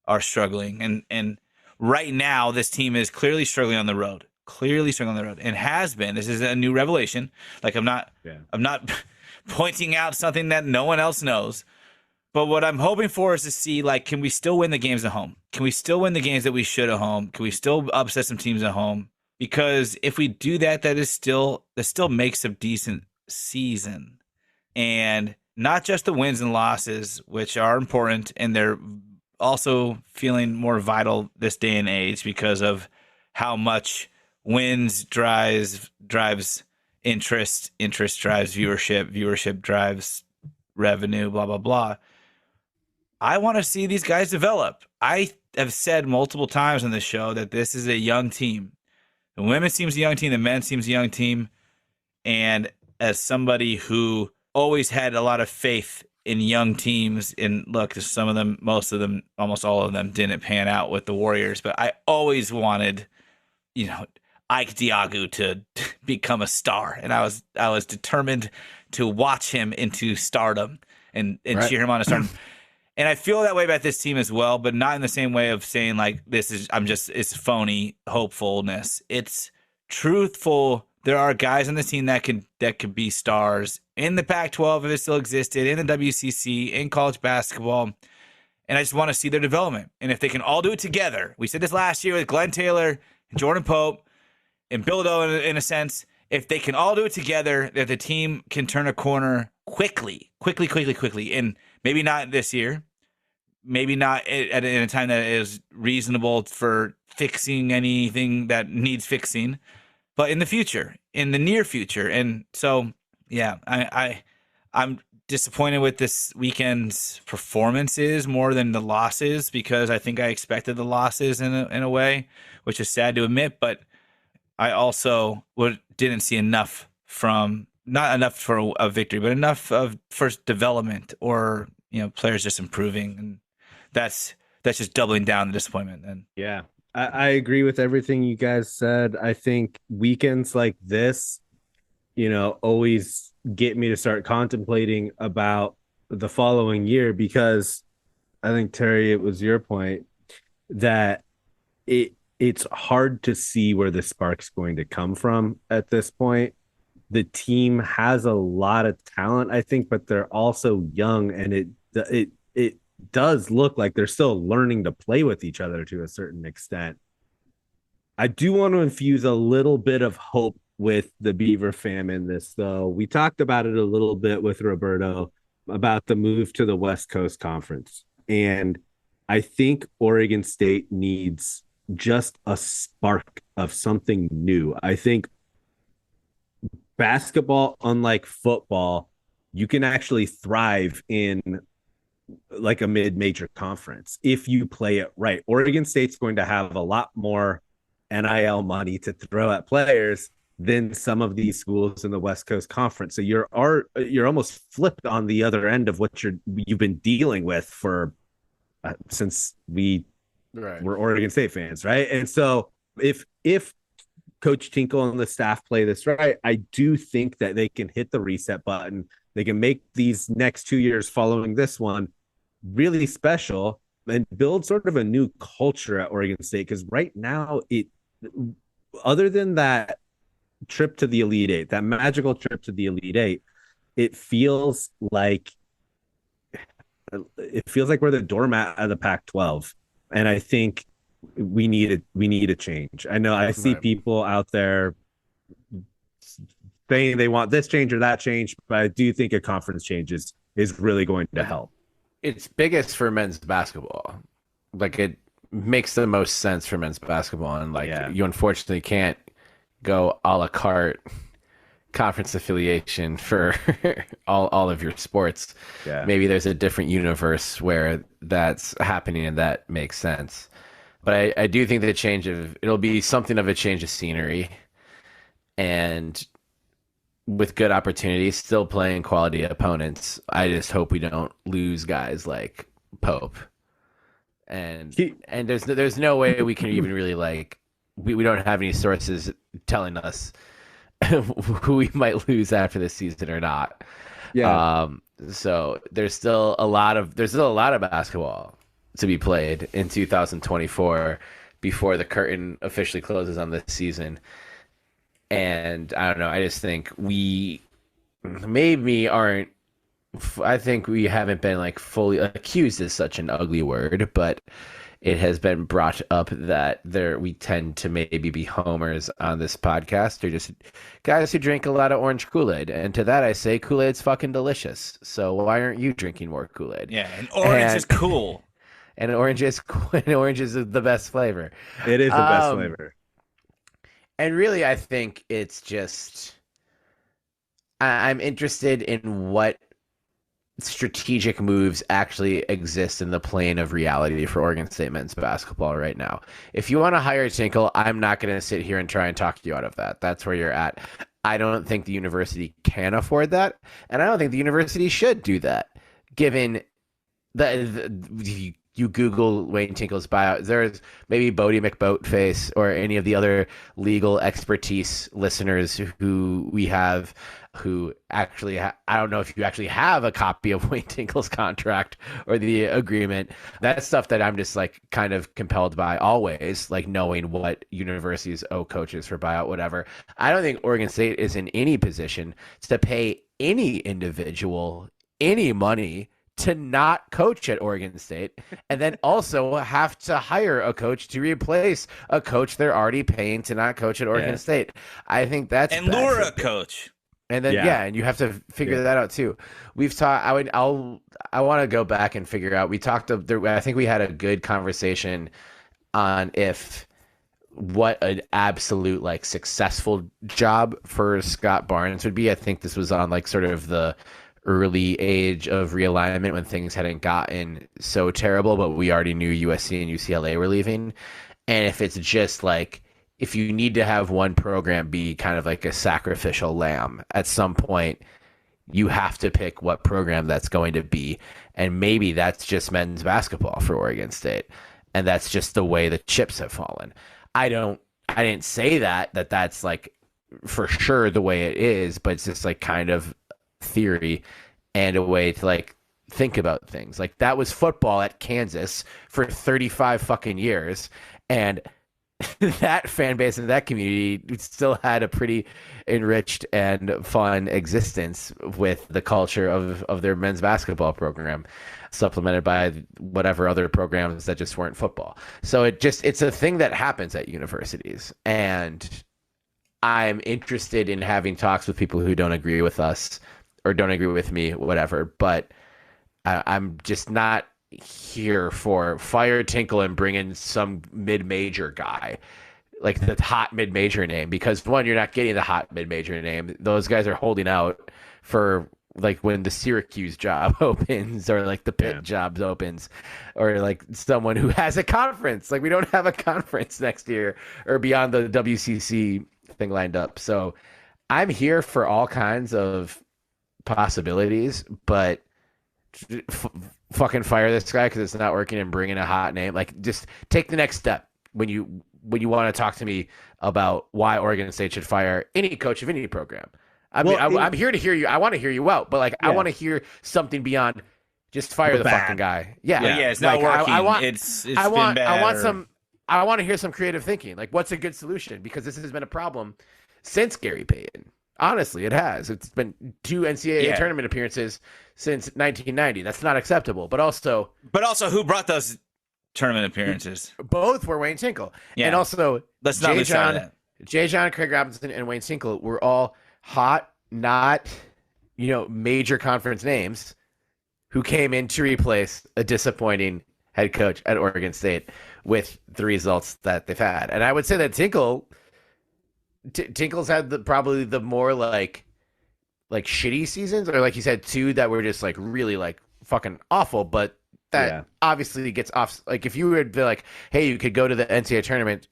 are struggling, and right now this team is clearly struggling on the road, and has been. This is a new revelation. Like I'm not pointing out something that no one else knows. But what I'm hoping for is to see, like, can we still win the games at home? Can we still win the games that we should at home? Can we still upset some teams at home? Because if we do that, that still makes a decent season. And not just the wins and losses, which are important, and they're also feeling more vital this day and age because of how much wins drives interest drives viewership drives revenue, blah blah blah. I want to see these guys develop. I have said multiple times on this show that this is a young team. The women's team's a young team, the men's team's a young team, and as somebody who always had a lot of faith in young teams, and look, some of them, most of them, almost all of them didn't pan out with the Warriors, but I always wanted, Ike Diagu to become a star, and I was determined to watch him into stardom and cheer him on to stardom. And I feel that way about this team as well, but not in the same way of saying like it's phony hopefulness. It's truthful. There are guys on this team that could be stars in the Pac-12 if it still existed, in the WCC, in college basketball. And I just want to see their development. And if they can all do it together, we said this last year with Glenn Taylor and Jordan Pope and Bill Doe in a sense, if they can all do it together, that the team can turn a corner quickly. And maybe not this year, maybe not in a time that is reasonable for fixing anything that needs fixing, but in the future, in the near future. And so, yeah, I'm disappointed with this weekend's performances more than the losses, because I think I expected the losses in a way, which is sad to admit, but I also didn't see enough not enough for a victory, but enough for development or players just improving, and that's just doubling down the disappointment. And yeah, I agree with everything you guys said. I think weekends like this, always get me to start contemplating about the following year, because I think Terry, it was your point that it's hard to see where the spark's going to come from at this point. The team has a lot of talent, I think, but they're also young, and it does look like they're still learning to play with each other to a certain extent. I do want to infuse a little bit of hope with the Beaver fam in this, though. We talked about it a little bit with Roberto about the move to the West Coast Conference. And I think Oregon State needs just a spark of something new. I think basketball, unlike football, you can actually thrive in like a mid-major conference if you play it right. Oregon State's going to have a lot more NIL money to throw at players than some of these schools in the West Coast Conference. So you're almost flipped on the other end of what you've been dealing with for since we were Oregon State fans, right? And so if Coach Tinkle and the staff play this right, I do think that they can hit the reset button. They can make these next 2 years following this one really special and build sort of a new culture at Oregon State. Because right now, other than that trip to the Elite Eight, that magical trip to the Elite Eight, it feels like we're the doormat of the Pac-12, and I think we need a change. I know I see people out there saying they want this change or that change, but I do think a conference change is really going to help. It's biggest for men's basketball. Like, it makes the most sense for men's basketball, and you unfortunately can't go a la carte conference affiliation for all of your sports. Yeah. Maybe there's a different universe where that's happening and that makes sense. But I do think that it'll be something of a change of scenery, and with good opportunities, still playing quality opponents. I just hope we don't lose guys like Pope. And there's no way we can even really we don't have any sources telling us who we might lose after this season or not. Yeah. So there's still a lot of basketball to be played in 2024 before the curtain officially closes on this season. And I don't know, I just think I think we haven't been fully accused is such an ugly word, but it has been brought up that we tend to maybe be homers on this podcast. They're just guys who drink a lot of orange Kool-Aid. And to that I say Kool-Aid's fucking delicious. So why aren't you drinking more Kool-Aid? Yeah, and orange is cool. And orange is the best flavor. It is the best flavor. And really, I think it's just I'm interested in what strategic moves actually exist in the plane of reality for Oregon State men's basketball right now. If you want to hire Tinkle, I'm not going to sit here and try and talk you out of that. That's where you're at. I don't think the university can afford that, and I don't think the university should do that, given you Google Wayne Tinkle's buyout, there's maybe Bodie McBoatface or any of the other legal expertise listeners who we have who actually, I don't know if you actually have a copy of Wayne Tinkle's contract or the agreement. That's stuff that I'm just kind of compelled by always, knowing what universities owe coaches for buyout, whatever. I don't think Oregon State is in any position to pay any individual any money to not coach at Oregon State, and then also have to hire a coach to replace a coach they're already paying to not coach at Oregon State. I think that's and lure a coach. And then and you have to figure that out too. We've talked. I want to go back and figure out. We talked. I think we had a good conversation on what an absolute successful job for Scott Barnes would be. I think this was on sort of the early age of realignment when things hadn't gotten so terrible, but we already knew USC and UCLA were leaving. And if it's just if you need to have one program be kind of a sacrificial lamb at some point, you have to pick what program that's going to be. And maybe that's just men's basketball for Oregon State. And that's just the way the chips have fallen. I didn't say that's for sure the way it is, but it's just kind of theory and a way to think about things. Like, that was football at Kansas for 35 fucking years, and that fan base and that community still had a pretty enriched and fun existence with the culture of their men's basketball program, supplemented by whatever other programs that just weren't football. So it's a thing that happens at universities, and I'm interested in having talks with people who don't agree with us or don't agree with me, whatever, but I'm just not here for fire Tinkle and bring in some mid-major guy, like the hot mid-major name, because one, you're not getting the hot mid-major name. Those guys are holding out for like when the Syracuse job opens, or like the Pitt job opens, or like someone who has a conference. Like, we don't have a conference next year or beyond the WCC thing lined up. So I'm here for all kinds of possibilities, but fucking fire this guy because it's not working and bring in a hot name. Like, just take the next step when you want to talk to me about why Oregon State should fire any coach of any program. I'm here to hear you. I want to hear you out, but like, I want to hear something beyond just fire the fucking guy. Yeah, it's not like, working. I want to hear some creative thinking. Like, what's a good solution? Because this has been a problem since Gary Payton. Honestly, it has. It's been 2 NCAA tournament appearances since 1990. That's not acceptable. But also, who brought those tournament appearances? Both were Wayne Tinkle. Yeah. And also, let's not lose sight of that. Jay John, Craig Robinson, and Wayne Tinkle were all hot, not, major conference names who came in to replace a disappointing head coach at Oregon State with the results that they've had. And I would say that Tinkle's had probably the more like shitty seasons, or like you said, 2 that were just like really like fucking awful, but that obviously gets off. Like, if you were to be like, hey, you could go to the NCAA tournament,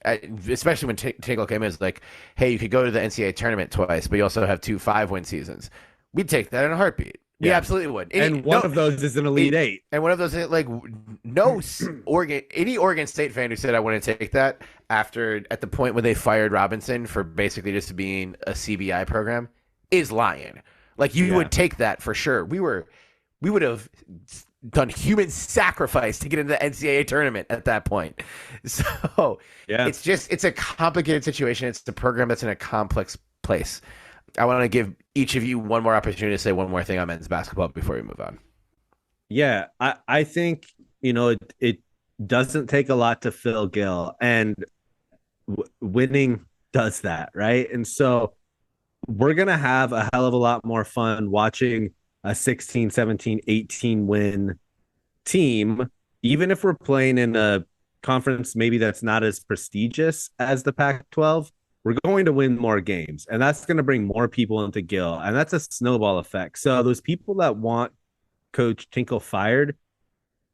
especially when Tinkle came in, it's like, hey, you could go to the NCAA tournament twice, but you also have 2 5-win seasons. We'd take that in a heartbeat. We absolutely would. And one of those is an Elite Eight. And one of those, like, any Oregon State fan who said I want to take that at the point when they fired Robinson for basically just being a CBI program is lying. Like, you would take that for sure. We would have done human sacrifice to get into the NCAA tournament at that point. So it's a complicated situation. It's the program that's in a complex place. I want to give each of you one more opportunity to say one more thing on men's basketball before we move on. Yeah, I think, it doesn't take a lot to fill Gil, and winning does that, right? And so we're going to have a hell of a lot more fun watching a 16, 17, 18 win team, even if we're playing in a conference maybe that's not as prestigious as the Pac-12. We're going to win more games, and that's going to bring more people into Gil, and that's a snowball effect. So those people that want Coach Tinkle fired,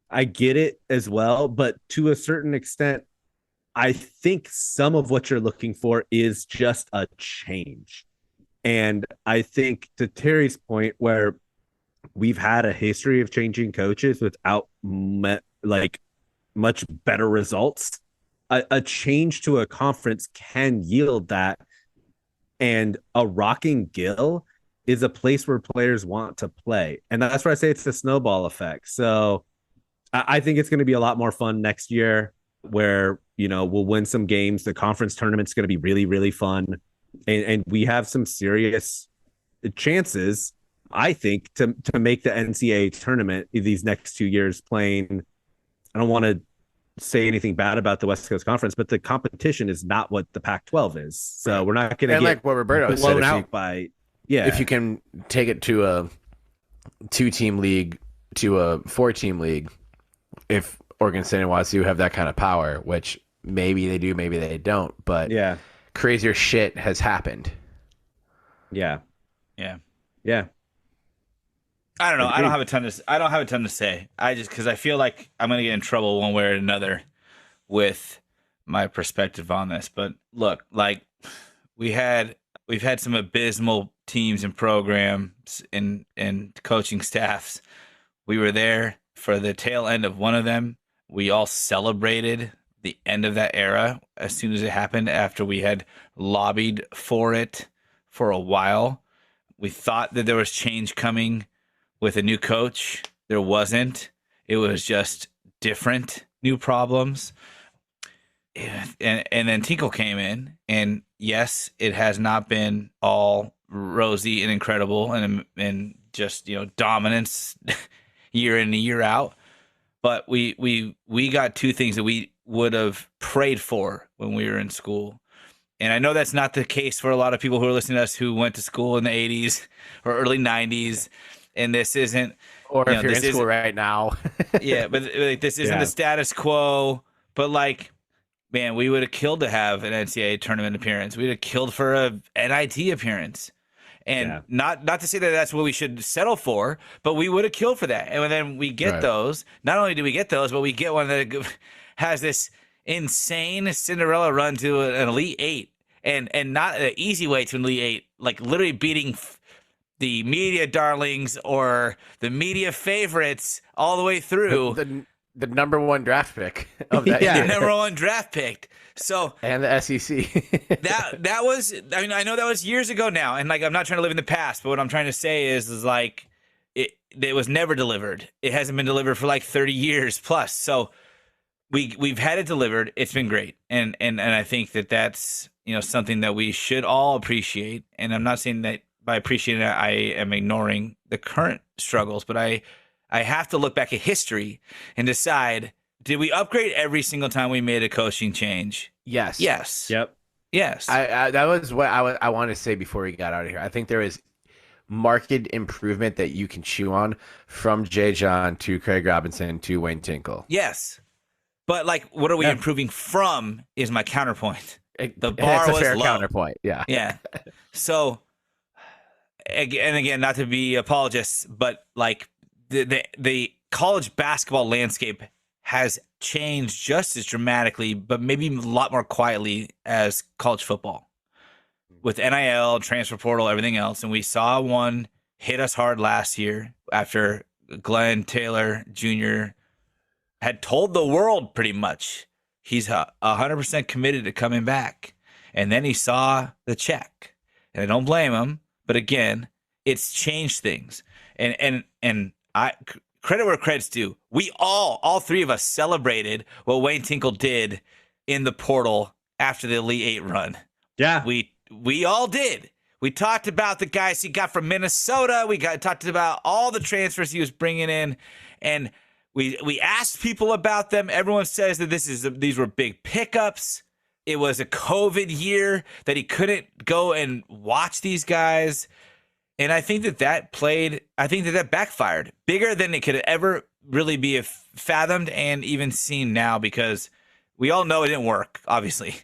I get it as well, but to a certain extent, I think some of what you're looking for is just a change. And I think, to Terry's point, where we've had a history of changing coaches without much better results, a change to a conference can yield that. And a rocking Gil is a place where players want to play. And that's why I say it's the snowball effect. So I think it's going to be a lot more fun next year, where, we'll win some games. The conference tournament's going to be really, really fun. And we have some serious chances, I think, to make the NCAA tournament these next 2 years playing. I don't want to say anything bad about the West Coast Conference, but the competition is not what the Pac-12 is. So we're not going to get like what Roberto blown said, out by if you can take it to a 2-team league to a 4-team league, if Oregon State and WazU have that kind of power, which maybe they do, maybe they don't, but crazier shit has happened. Yeah. I don't know. I don't have a ton to say. Because I feel like I'm going to get in trouble one way or another with my perspective on this. But look, like, we've had some abysmal teams and programs and coaching staffs. We were there for the tail end of one of them. We all celebrated the end of that era as soon as it happened, after we had lobbied for it for a while. We thought that there was change coming with a new coach, there wasn't. It was just different new problems. And then Tinkle came in, and yes, it has not been all rosy and incredible and just, dominance year in and year out. But we got two things that we would have prayed for when we were in school. And I know that's not the case for a lot of people who are listening to us who went to school in the 80s or early 90s. And this isn't, or if you're in school right now. Yeah, but this isn't the status quo. But man, we would have killed to have an NCAA tournament appearance. We'd have killed for a NIT appearance. And not to say that that's what we should settle for, but we would have killed for that. And then we get those. Not only do we get those, but we get one that has this insane Cinderella run to an Elite Eight. And not an easy way to an Elite Eight, like literally beating the media darlings or the media favorites all the way through. The number one draft pick of that year. The number one draft pick. So and the SEC. that was, I mean, I know that was years ago now, and I'm not trying to live in the past, but what I'm trying to say is it was never delivered. It hasn't been delivered for 30 years plus. So we've had it delivered. It's been great, and I think that's something that we should all appreciate. And I'm not saying that by appreciating it, I am ignoring the current struggles, but I have to look back at history and decide, did we upgrade every single time we made a coaching change? Yes. Yes. Yep. Yes. That was what I wanted to say before we got out of here. I think there is marked improvement that you can chew on from Jay John to Craig Robinson to Wayne Tinkle. Yes. But what are we improving from is my counterpoint. The bar was was a fair low. Counterpoint. Yeah. Yeah. So, again, not to be apologists, but the college basketball landscape has changed just as dramatically, but maybe a lot more quietly as college football, with NIL, transfer portal, everything else. And we saw one hit us hard last year after Glenn Taylor Jr. had told the world pretty much he's 100% committed to coming back. And then he saw the check. And I don't blame him, but again, it's changed things. And I credit where credit's due. We all three of us celebrated what Wayne Tinkle did in the portal after the Elite Eight run. Yeah, we all did. We talked about the guys he got from Minnesota. We talked about all the transfers he was bringing in, and we asked people about them. Everyone says that these were big pickups. It was a COVID year that he couldn't go and watch these guys. And I think that backfired bigger than it could ever really be fathomed and even seen now, because we all know it didn't work, obviously.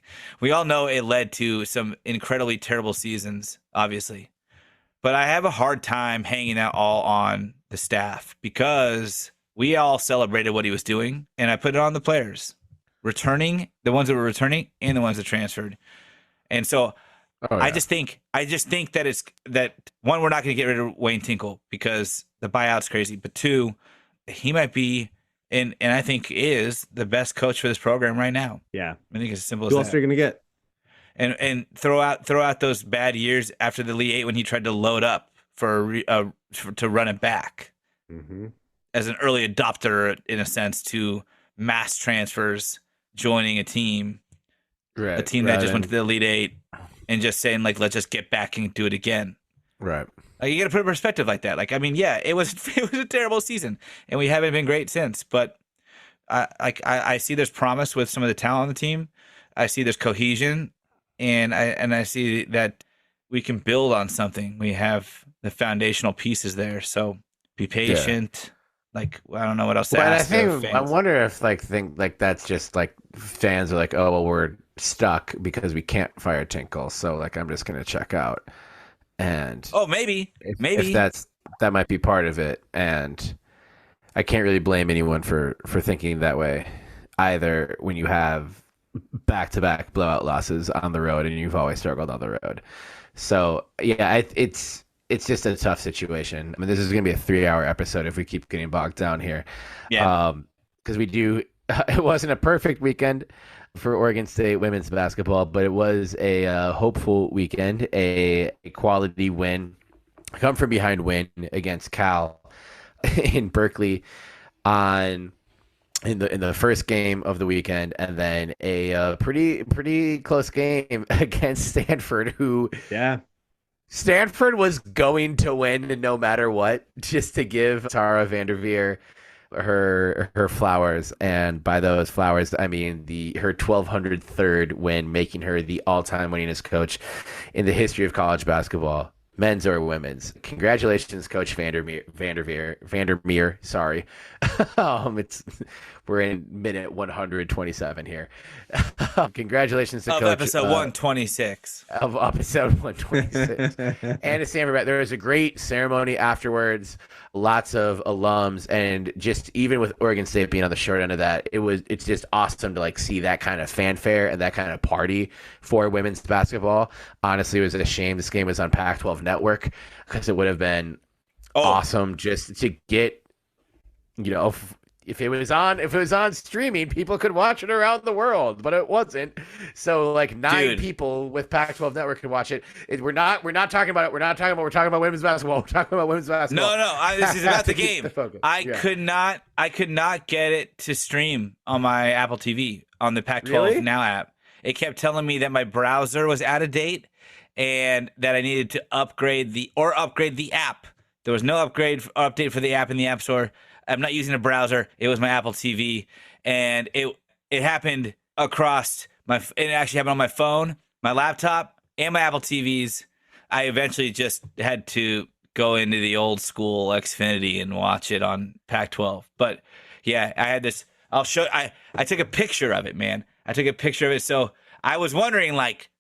We all know it led to some incredibly terrible seasons, obviously. But I have a hard time hanging that all on the staff, because we all celebrated what he was doing, and I put it on the players, returning, the ones that were returning and the ones that transferred. And so I just think that one, we're not going to get rid of Wayne Tinkle because the buyout's crazy. But two, he might be, and I think is the best coach for this program right now. Yeah, I think it's as simple as that. Who else are you going to get? And throw out those bad years after the Elite Eight when he tried to load up to run it back as an early adopter, in a sense, to mass transfers, joining a team that just went to the Elite Eight. And just saying, let's just get back and do it again. Right. You got to put a perspective like that. It was a terrible season, and we haven't been great since. But I see there's promise with some of the talent on the team. I see there's cohesion, and I see that we can build on something. We have the foundational pieces there. So be patient. I don't know what else to ask. I wonder if that's just fans are oh, well, we're stuck because we can't fire Tinkle, so I'm just gonna check out. And maybe if that might be part of it, and I can't really blame anyone for thinking that way either, when you have back-to-back blowout losses on the road and you've always struggled on the road. So yeah, it's just a tough situation. I mean, this is going to be a 3-hour episode if we keep getting bogged down here. Yeah. Because it wasn't a perfect weekend for Oregon State women's basketball, but it was a hopeful weekend, a quality win, come from behind win against Cal. in Berkeley in the first game of the weekend, and then a pretty close game against Stanford, who Stanford was going to win no matter what, just to give Tara Vanderveer her flowers. And by those flowers, I mean her 1,203rd win, making her the all-time winningest coach in the history of college basketball, men's or women's. Congratulations, Coach Vandermeer. Sorry. We're in minute 127 here. Congratulations to Coach. Episode 126. Of episode 126. And to Stanford, there was a great ceremony afterwards. Lots of alums, and just even with Oregon State being on the short end of that, it's just awesome to like see that kind of fanfare and that kind of party for women's basketball. Honestly, it was a shame this game was on Pac-12 Network, because it would have been awesome just to get, if it was on streaming, people could watch it around the world, but it wasn't. So like 9 people with Pac-12 Network could watch it. We're talking about it. We're talking about women's basketball. We're talking about women's basketball. No. This is about the game. I could not get it to stream on my Apple TV on the Pac-12 Now app. It kept telling me that my browser was out of date and that I needed to upgrade the app. There was no update for the app in the App Store. I'm not using a browser. It was my Apple TV, and it happened across it actually happened on my phone, my laptop, and my Apple TVs. I eventually just had to go into the old school Xfinity and watch it on Pac-12. But yeah, I had this. I'll show. I took a picture of it, man. I took a picture of it. So I was wondering, like,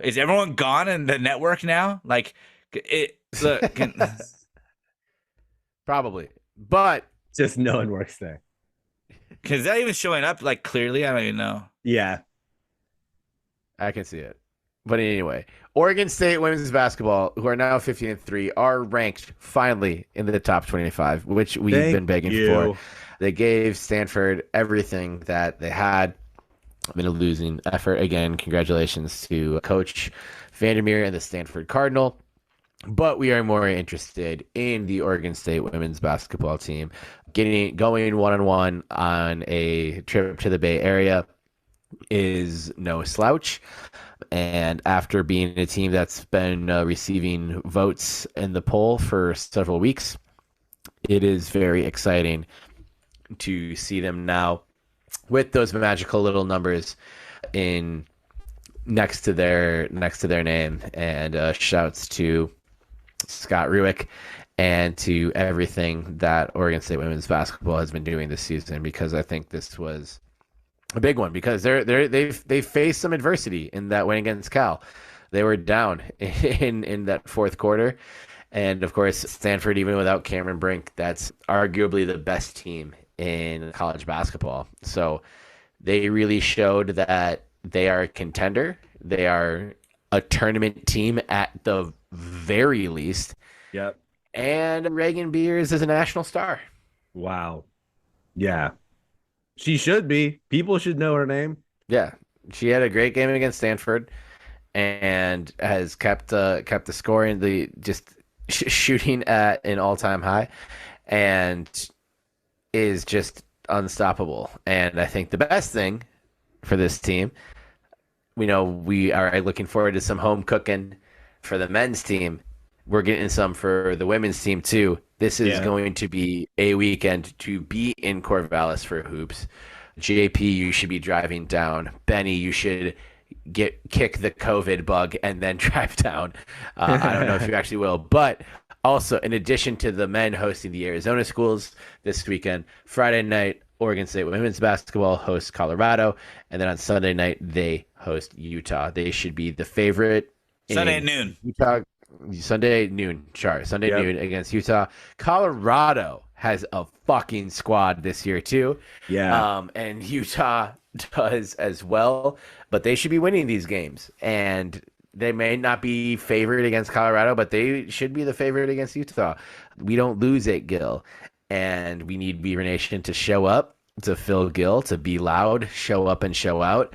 is everyone gone in the network now? Like, probably, but. Just no one works there. Is that even showing up like clearly? I don't even know. Yeah. I can see it. But anyway, Oregon State women's basketball, who are now 15-3, are ranked finally in the top 25, which we've been begging for. They gave Stanford everything that they had. Been a losing effort. Again, congratulations to Coach Vandermeer and the Stanford Cardinal. But we are more interested in the Oregon State women's basketball team going one-on-one on a trip to the Bay Area is no slouch. And after being a team that's been receiving votes in the poll for several weeks, it is very exciting to see them now with those magical little numbers next to their name. And shouts to Scott Ruick and to everything that Oregon State women's basketball has been doing this season, because I think this was a big one, because they've faced some adversity in that win against Cal. They were down in that fourth quarter, and of course Stanford, even without Cameron Brink, that's arguably the best team in college basketball. So they really showed that they are a contender. They are a tournament team at the very least. Yep. And Reagan Beers is a national star. Wow. Yeah. She should be. People should know her name. Yeah. She had a great game against Stanford and has kept the scoring, shooting at an all-time high, and is just unstoppable. And I think the best thing for this team, we are looking forward to some home cooking for the men's team. We're getting some for the women's team too. This is going to be a weekend to be in Corvallis for hoops. JP, you should be driving down. Benny, you should kick the COVID bug and then drive down. I don't know if you actually will, but also in addition to the men hosting the Arizona schools this weekend, Friday night, Oregon State women's basketball hosts Colorado, and then on Sunday night they host Utah. They should be the favorite. Sunday at noon. Sunday noon against Utah. Colorado has a fucking squad this year too. Yeah. And Utah does as well, but they should be winning these games. And they may not be favored against Colorado, but they should be the favorite against Utah. We don't lose it, Gil. And we need Beaver Nation to show up, to fill Gil, to be loud, show up and show out.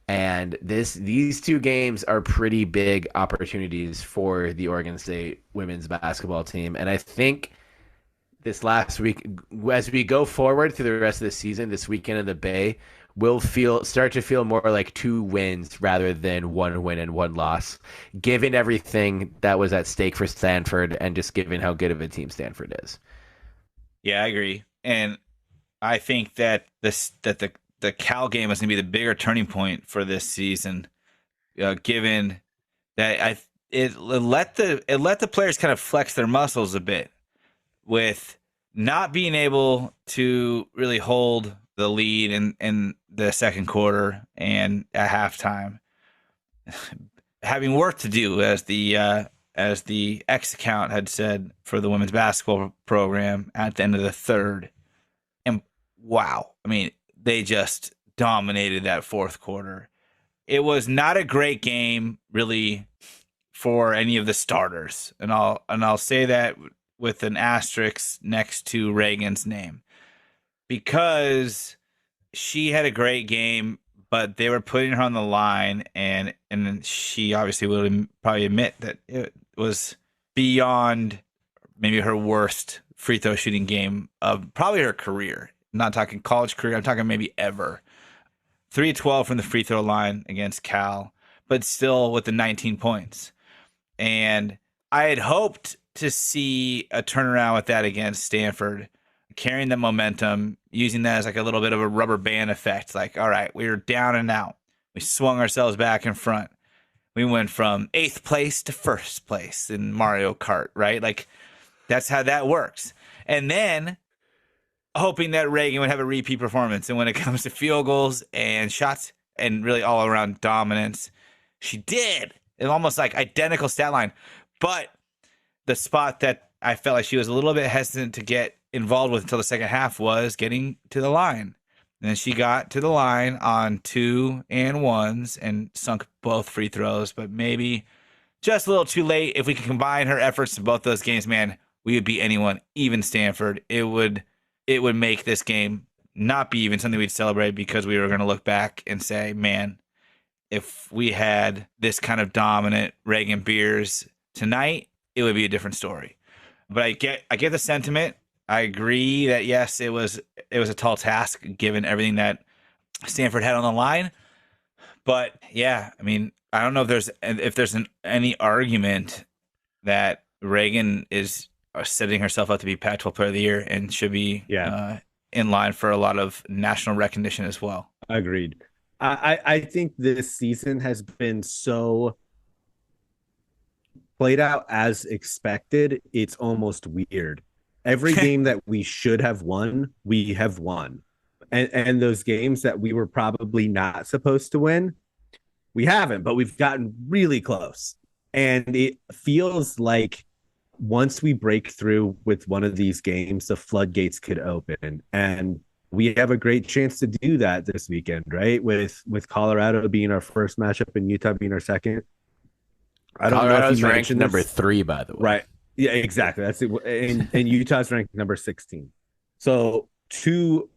And these two games are pretty big opportunities for the Oregon State women's basketball team. And I think this last week, as we go forward through the rest of the season, this weekend in the Bay, will start to feel more like 2 wins rather than 1 win and 1 loss, given everything that was at stake for Stanford and just given how good of a team Stanford is. Yeah, I agree. And I think that the Cal game is going to be the bigger turning point for this season, given that it let the players kind of flex their muscles a bit with not being able to really hold the lead in the second quarter and at halftime, having work to do, as the X account had said for the women's basketball program at the end of the third. And wow, I mean, they just dominated that fourth quarter. It was not a great game, really, for any of the starters, and I'll say that with an asterisk next to Reagan's name, because she had a great game, but they were putting her on the line, and she obviously would probably admit that it was beyond maybe her worst free throw shooting game of probably her career. I'm not talking college career, I'm talking maybe ever. 3-12 from the free throw line against Cal, but still with the 19 points. And I had hoped to see a turnaround with that against Stanford, carrying the momentum, using that as like a little bit of a rubber band effect. Like, all right, we were down and out. We swung ourselves back in front. We went from 8th place to 1st place in Mario Kart, right? Like, that's how that works. And then hoping that Reagan would have a repeat performance. And when it comes to field goals and shots and really all around dominance, she did. It almost like identical stat line. But the spot that I felt like she was a little bit hesitant to get involved with until the second half was getting to the line. And then she got to the line on 2 and 1s and sunk both free throws, but maybe just a little too late. If we could combine her efforts in both those games, man, we would beat anyone, even Stanford. It would make this game not be even something we'd celebrate, because we were going to look back and say, man, if we had this kind of dominant Reagan Beers tonight, it would be a different story. But I get the sentiment. I agree that yes, it was a tall task given everything that Stanford had on the line. But yeah, I mean, I don't know if there's any argument that Reagan is setting herself up to be Pac-12 Player of the Year and should be in line for a lot of national recognition as well. Agreed. I think this season has been so played out as expected. It's almost weird. Every game that we should have won, we have won. And those games that we were probably not supposed to win, we haven't, but we've gotten really close. And it feels like once we break through with one of these games, the floodgates could open. And we have a great chance to do that this weekend, right? With Colorado being our first matchup and Utah being our second. I don't know if you ranked number 3, by the way. Right. Yeah, exactly. That's it. And Utah's ranked number 16. So 2,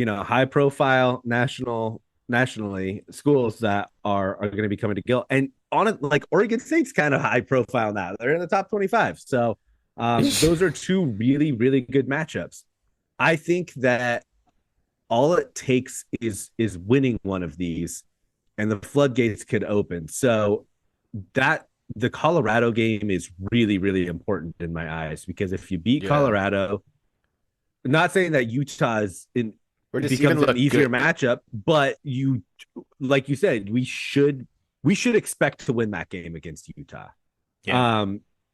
high profile nationally schools that are going to be coming to Gill. And on it, like Oregon State's kind of high profile now. They're in the top 25. So those are 2 really, really good matchups. I think that all it takes is winning one of these and the floodgates could open. So that the Colorado game is really, really important in my eyes, because if you beat Colorado, I'm not saying that Utah is becomes an easier matchup, but like you said, we should expect to win that game against Utah. Yeah.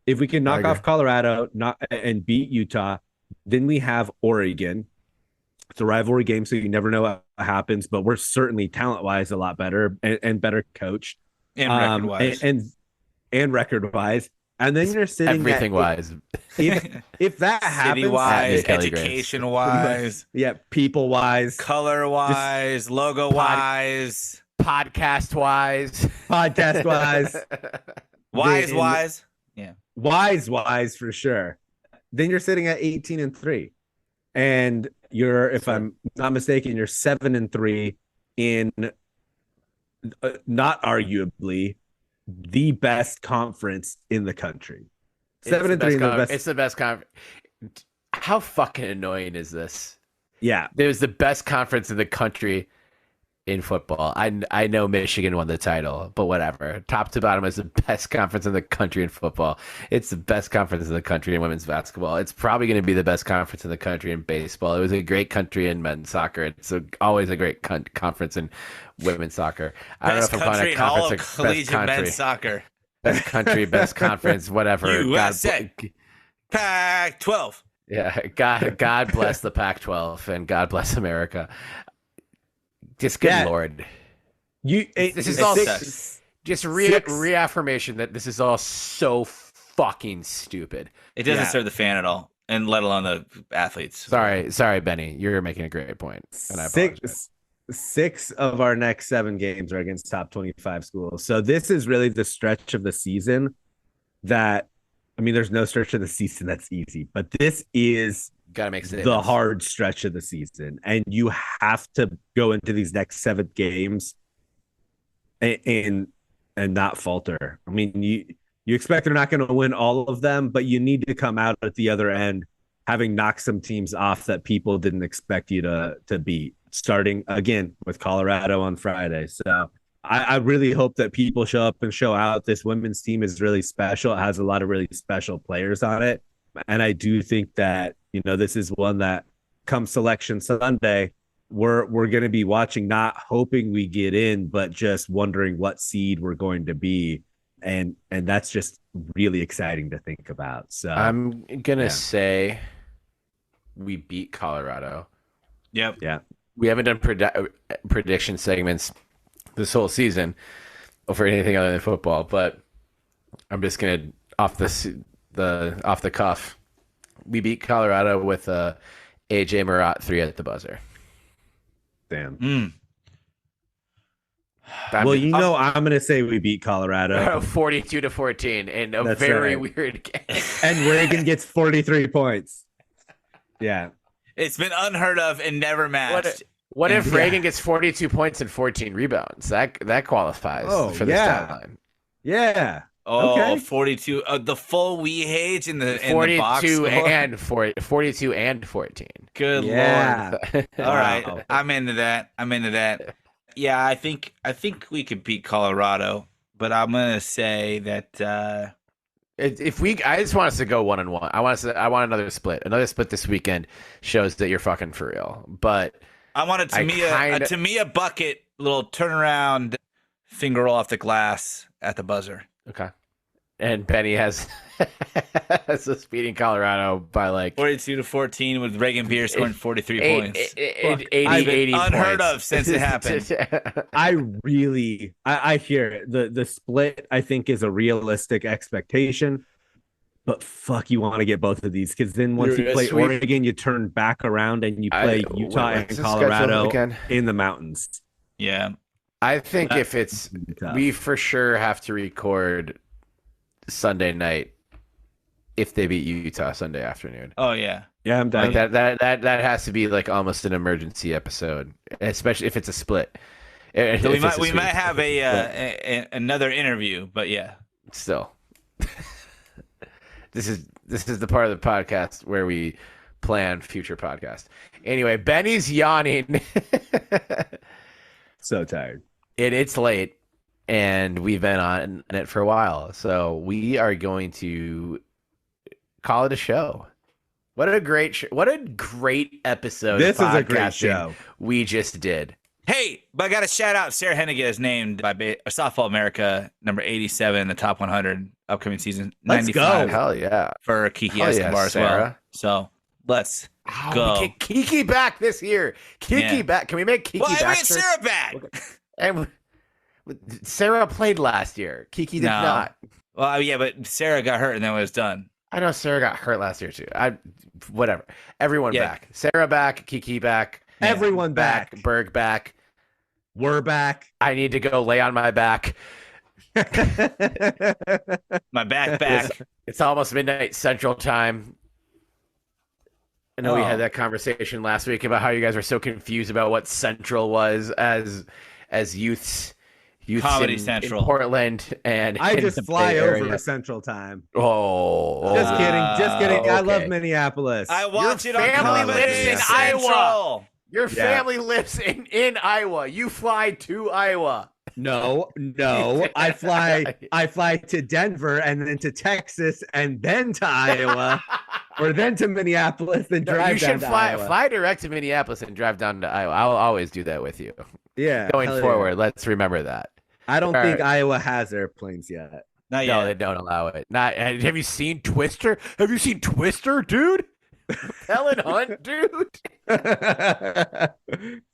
If we can knock off Colorado and beat Utah, then we have Oregon. It's a rivalry game, so you never know what happens, but we're certainly talent-wise a lot better and better coached. And record-wise. And record-wise. And then you're sitting everything-wise. If that happens, city-wise, education-wise, people-wise, color-wise, logo-wise, podcast-wise, wise, yeah, wise for sure. Then you're sitting at 18-3, and if I'm not mistaken, you're 7-3 in not arguably the best conference in the country. 7-3 in the best. It's the best conference. How fucking annoying is this? Yeah. There's the best conference in the country in football. I know Michigan won the title, but whatever. Top to bottom is the best conference in the country in football. It's the best conference in the country in women's basketball. It's probably going to be the best conference in the country in baseball. It was a great country in men's soccer. It's always a great conference in women's soccer. I don't know if I'm calling it conference or best collegiate men's soccer. Best country, best conference, whatever. USA. Pac-12. Yeah, God bless the Pac-12 and God bless America. Just good Lord. This is all just reaffirmation that this is all so fucking stupid. It doesn't serve the fan at all, and let alone the athletes. Sorry, Benny. You're making a great point, and I apologize. 6 of our next 7 games are against top 25 schools. So this is really the stretch of the season that, I mean, there's no stretch of the season that's easy, but this is gotta make the hard stretch of the season, and you have to go into these next 7 games and not falter. I mean, you expect they're not going to win all of them, but you need to come out at the other end having knocked some teams off that people didn't expect you to beat, starting again with Colorado on Friday. So I really hope that people show up and show out. This women's team is really special. It has a lot of really special players on it. And I do think that, this is one that come Selection Sunday, we're going to be watching, not hoping we get in, but just wondering what seed we're going to be. And that's just really exciting to think about. So I'm going to say we beat Colorado. Yep. Yeah. We haven't done prediction segments this whole season for anything other than football, but I'm just going to off the cuff. We beat Colorado with AJ Murat 3 at the buzzer. Damn. Well, I'm going to say we beat Colorado 42-14 in a very weird game. And Reagan gets 43 points. Yeah. It's been unheard of and never matched. What if Reagan gets 42 points and 14 rebounds? That qualifies for the stat line. Yeah. Oh, okay. 42. The full we age in the 42 and 42 and 14. Good Lord. All right. I'm into that. Yeah, I think we could beat Colorado, but I'm gonna say that I just want us to go 1-1. I want another split. Another split this weekend shows that you're fucking for real. But I want a Tamia bucket, little turnaround finger roll off the glass at the buzzer. Okay. And Benny has us beating Colorado by 42-14 with Reagan Beer scoring 43 points. 80 unheard points. of since it happened. I hear it. The split, I think, is a realistic expectation. But fuck, you want to get both of these, because then once you play Oregon, you turn back around and you play Utah and Colorado in the mountains. Yeah. I think if it's we for sure have to record Sunday night if they beat Utah Sunday afternoon. Oh yeah. Yeah, I'm done. That has to be almost an emergency episode, especially if it's a split. So we might have another interview, but yeah. Still. This is the part of the podcast where we plan future podcasts. Anyway, Benny's yawning. So tired. It's late, and we've been on it for a while, so we are going to call it a show. What a great episode! This is a great show we just did. Hey, but I got a shout out. Sarah Hennigan is named by Softball America number 87 in the top 100 upcoming season. Let's 95 go! Hell yeah! For Kiki Escobar as well. So let's go. We get Kiki back this year. Kiki back. Can we make Kiki back? Well, I mean, Sarah back. And Sarah played last year. Kiki did not. Well, yeah, but Sarah got hurt and then it was done. I know Sarah got hurt last year too. Whatever. Everyone back. Sarah back. Kiki back. Everyone back. Berg back. We're back. I need to go lay on my back. My back. It's almost midnight Central Time. I know we had that conversation last week about how you guys were so confused about what Central was as youths youths Comedy in Central. Portland, and I in just the fly Bay over Area. Central Time. Oh, Just kidding. Just kidding. I love okay. Minneapolis. I watch Your it on family Comedy lives in Central. Iowa. Your family lives in Iowa. You fly to Iowa. No. I fly to Denver and then to Texas and then to Iowa, or then to Minneapolis, then No, drive you down should to fly Iowa. direct to Minneapolis and drive down to Iowa. I'll always do that with you. Yeah. Going hell yeah. forward, let's remember that. I don't All think right. Iowa has airplanes yet. Not No, yet. they don't allow it. Not. Have you seen Twister? Have you seen Twister, dude? Helen Hunt, dude.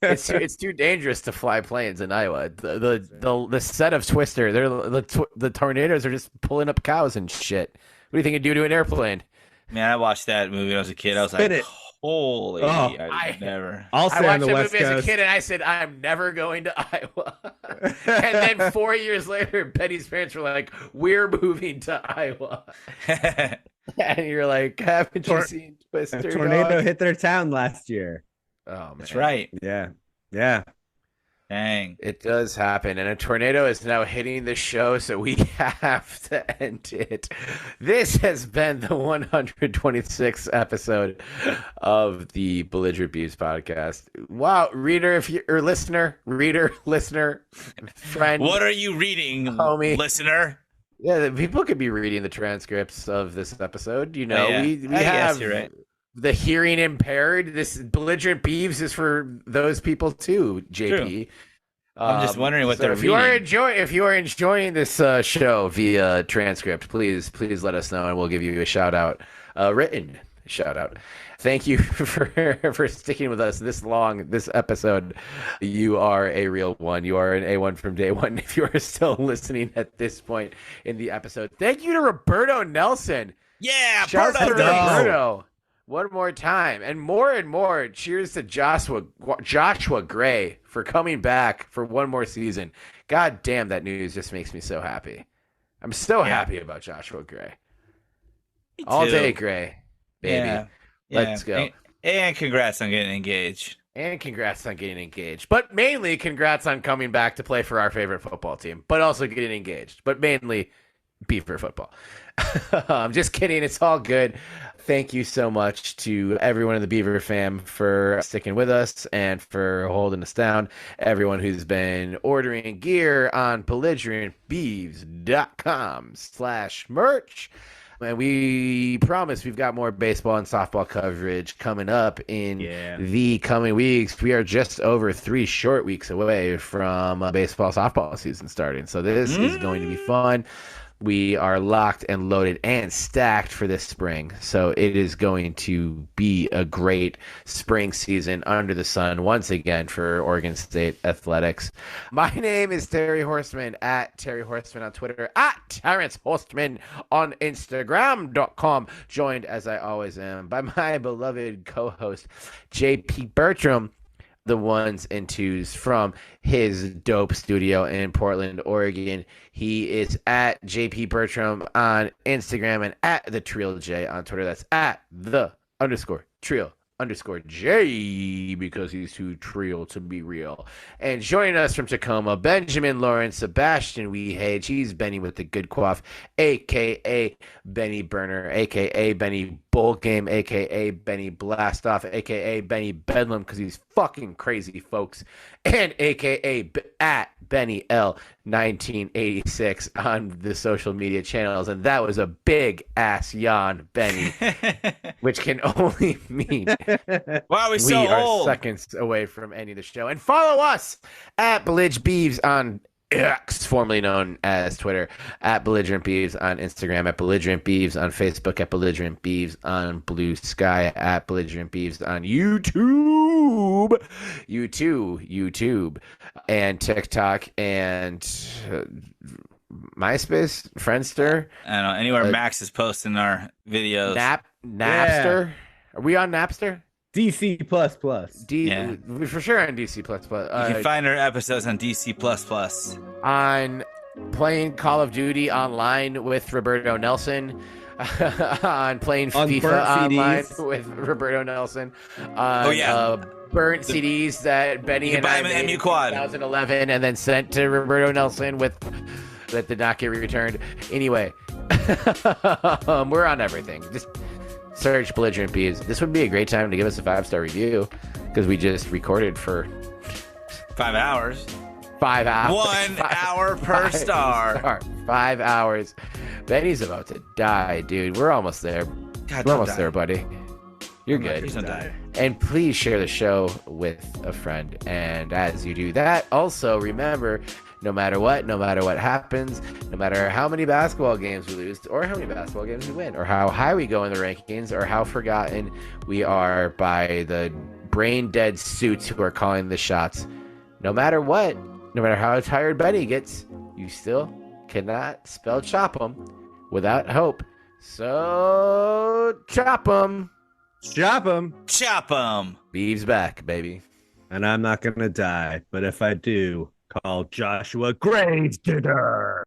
It's too dangerous to fly planes in Iowa. The set of Twister, the tornadoes are just pulling up cows and shit. What do you think it'd do to an airplane? Man, I watched that movie when I was a kid. I was Spin like, it. holy, Oh. I never. I'll I stay on watched the that West movie as a Coast. kid, and I said, I'm never going to Iowa. And then 4 years later, Betty's parents were like, we're moving to Iowa. And you're like, haven't you seen Twister? A tornado dog? hit their town last year. Oh, man. That's right. Yeah. Dang. It does happen, and a tornado is now hitting the show, so we have to end it. This has been the 126th episode of the Belligerent Beavs Podcast. Wow, listener, friend. What are you reading, Homie. listener? Yeah, the people could be reading the transcripts of this episode. You know, Oh, yeah. we I guess have you're right. the hearing impaired. This Belligerent Beavs is for those people too, JP. I'm just wondering what they're if you reading. if you are enjoying this show via transcript, please let us know, and we'll give you a shout out, written shout out. Thank you for sticking with us this long, this episode. You are a real one. You are an A1 from day one. If you are still listening at this point in the episode, thank you to Roberto Nelson. Yeah, Shout out to Porto. Roberto. One more time. And more. Cheers to Joshua Gray for coming back for one more season. God damn, that news just makes me so happy. I'm so happy about Joshua Gray. Me All too. day, Gray. Baby. Yeah. Let's go. And congrats on getting engaged. And congrats on getting engaged. But mainly, congrats on coming back to play for our favorite football team. But also getting engaged. But mainly, Beaver football. I'm just kidding. It's all good. Thank you so much to everyone in the Beaver fam for sticking with us and for holding us down. Everyone who's been ordering gear on belligerentbeavs.com/merch. And we promise we've got more baseball and softball coverage coming up in the coming weeks. We are just over 3 short weeks away from baseball softball season starting. So this is going to be fun. We are locked and loaded and stacked for this spring. So it is going to be a great spring season under the sun once again for Oregon State athletics. My name is Terry Horstman at Terry Horstman on Twitter, at Terrence Horstman on Instagram.com. Joined as I always am by my beloved co-host, JP Bertram. The ones and twos from his dope studio in Portland, Oregon. He is at JP Bertram on Instagram and at the Trill J on Twitter. That's at the_Trill_J because he's too trill to be real. And joining us from Tacoma, Benjamin Lawrence, Sebastian Weehage. He's Benny with the good quaff, a.k.a. Benny Burner, a.k.a. Benny Bowl Game, a.k.a. Benny Blastoff, a.k.a. Benny Bedlam because he's fucking crazy, folks. And a.k.a. at Benny L 1986 on the social media channels. And that was a big ass yawn, Benny, which can only mean Why are we we so are old? seconds away from ending the show. And follow us at Belligerent Beavs on X, formerly known as Twitter, at Belligerent Beavs on Instagram, at Belligerent Beavs on Facebook, at Belligerent Beavs on Blue Sky, at Belligerent Beavs on YouTube, and TikTok, and MySpace, Friendster, I don't know. Anywhere Max is posting our videos. Napster. Are we on Napster? DC++. Yeah. We're for sure on DC++. You can find our episodes on DC++. On playing Call of Duty online with Roberto Nelson. on playing On FIFA burnt online CDs. with Roberto Nelson. Oh, yeah. Burnt CDs that Benny You can and buy I them in made MU in Quad. 2011 and then sent to Roberto Nelson that did not get returned. Anyway, we're on everything. Just search Belligerent Beavs. This would be a great time to give us a 5-star review because we just recorded for 5 hours. 5 hours. 1 hour per star. 5 hours. Benny's about to die, dude. We're almost there. God, We're don't almost die. there, buddy. You're Come on, good. please don't die. And please share the show with a friend. And as you do that, also remember, no matter what happens, no matter how many basketball games we lose, or how many basketball games we win, or how high we go in the rankings, or how forgotten we are by the brain dead suits who are calling the shots, no matter what, no matter how tired Benny gets, you still cannot spell chop 'em without hope. So chop 'em. Chop him. Chop 'em. Beavs back, baby. And I'm not going to die. But if I do, call Joshua Gravedigger.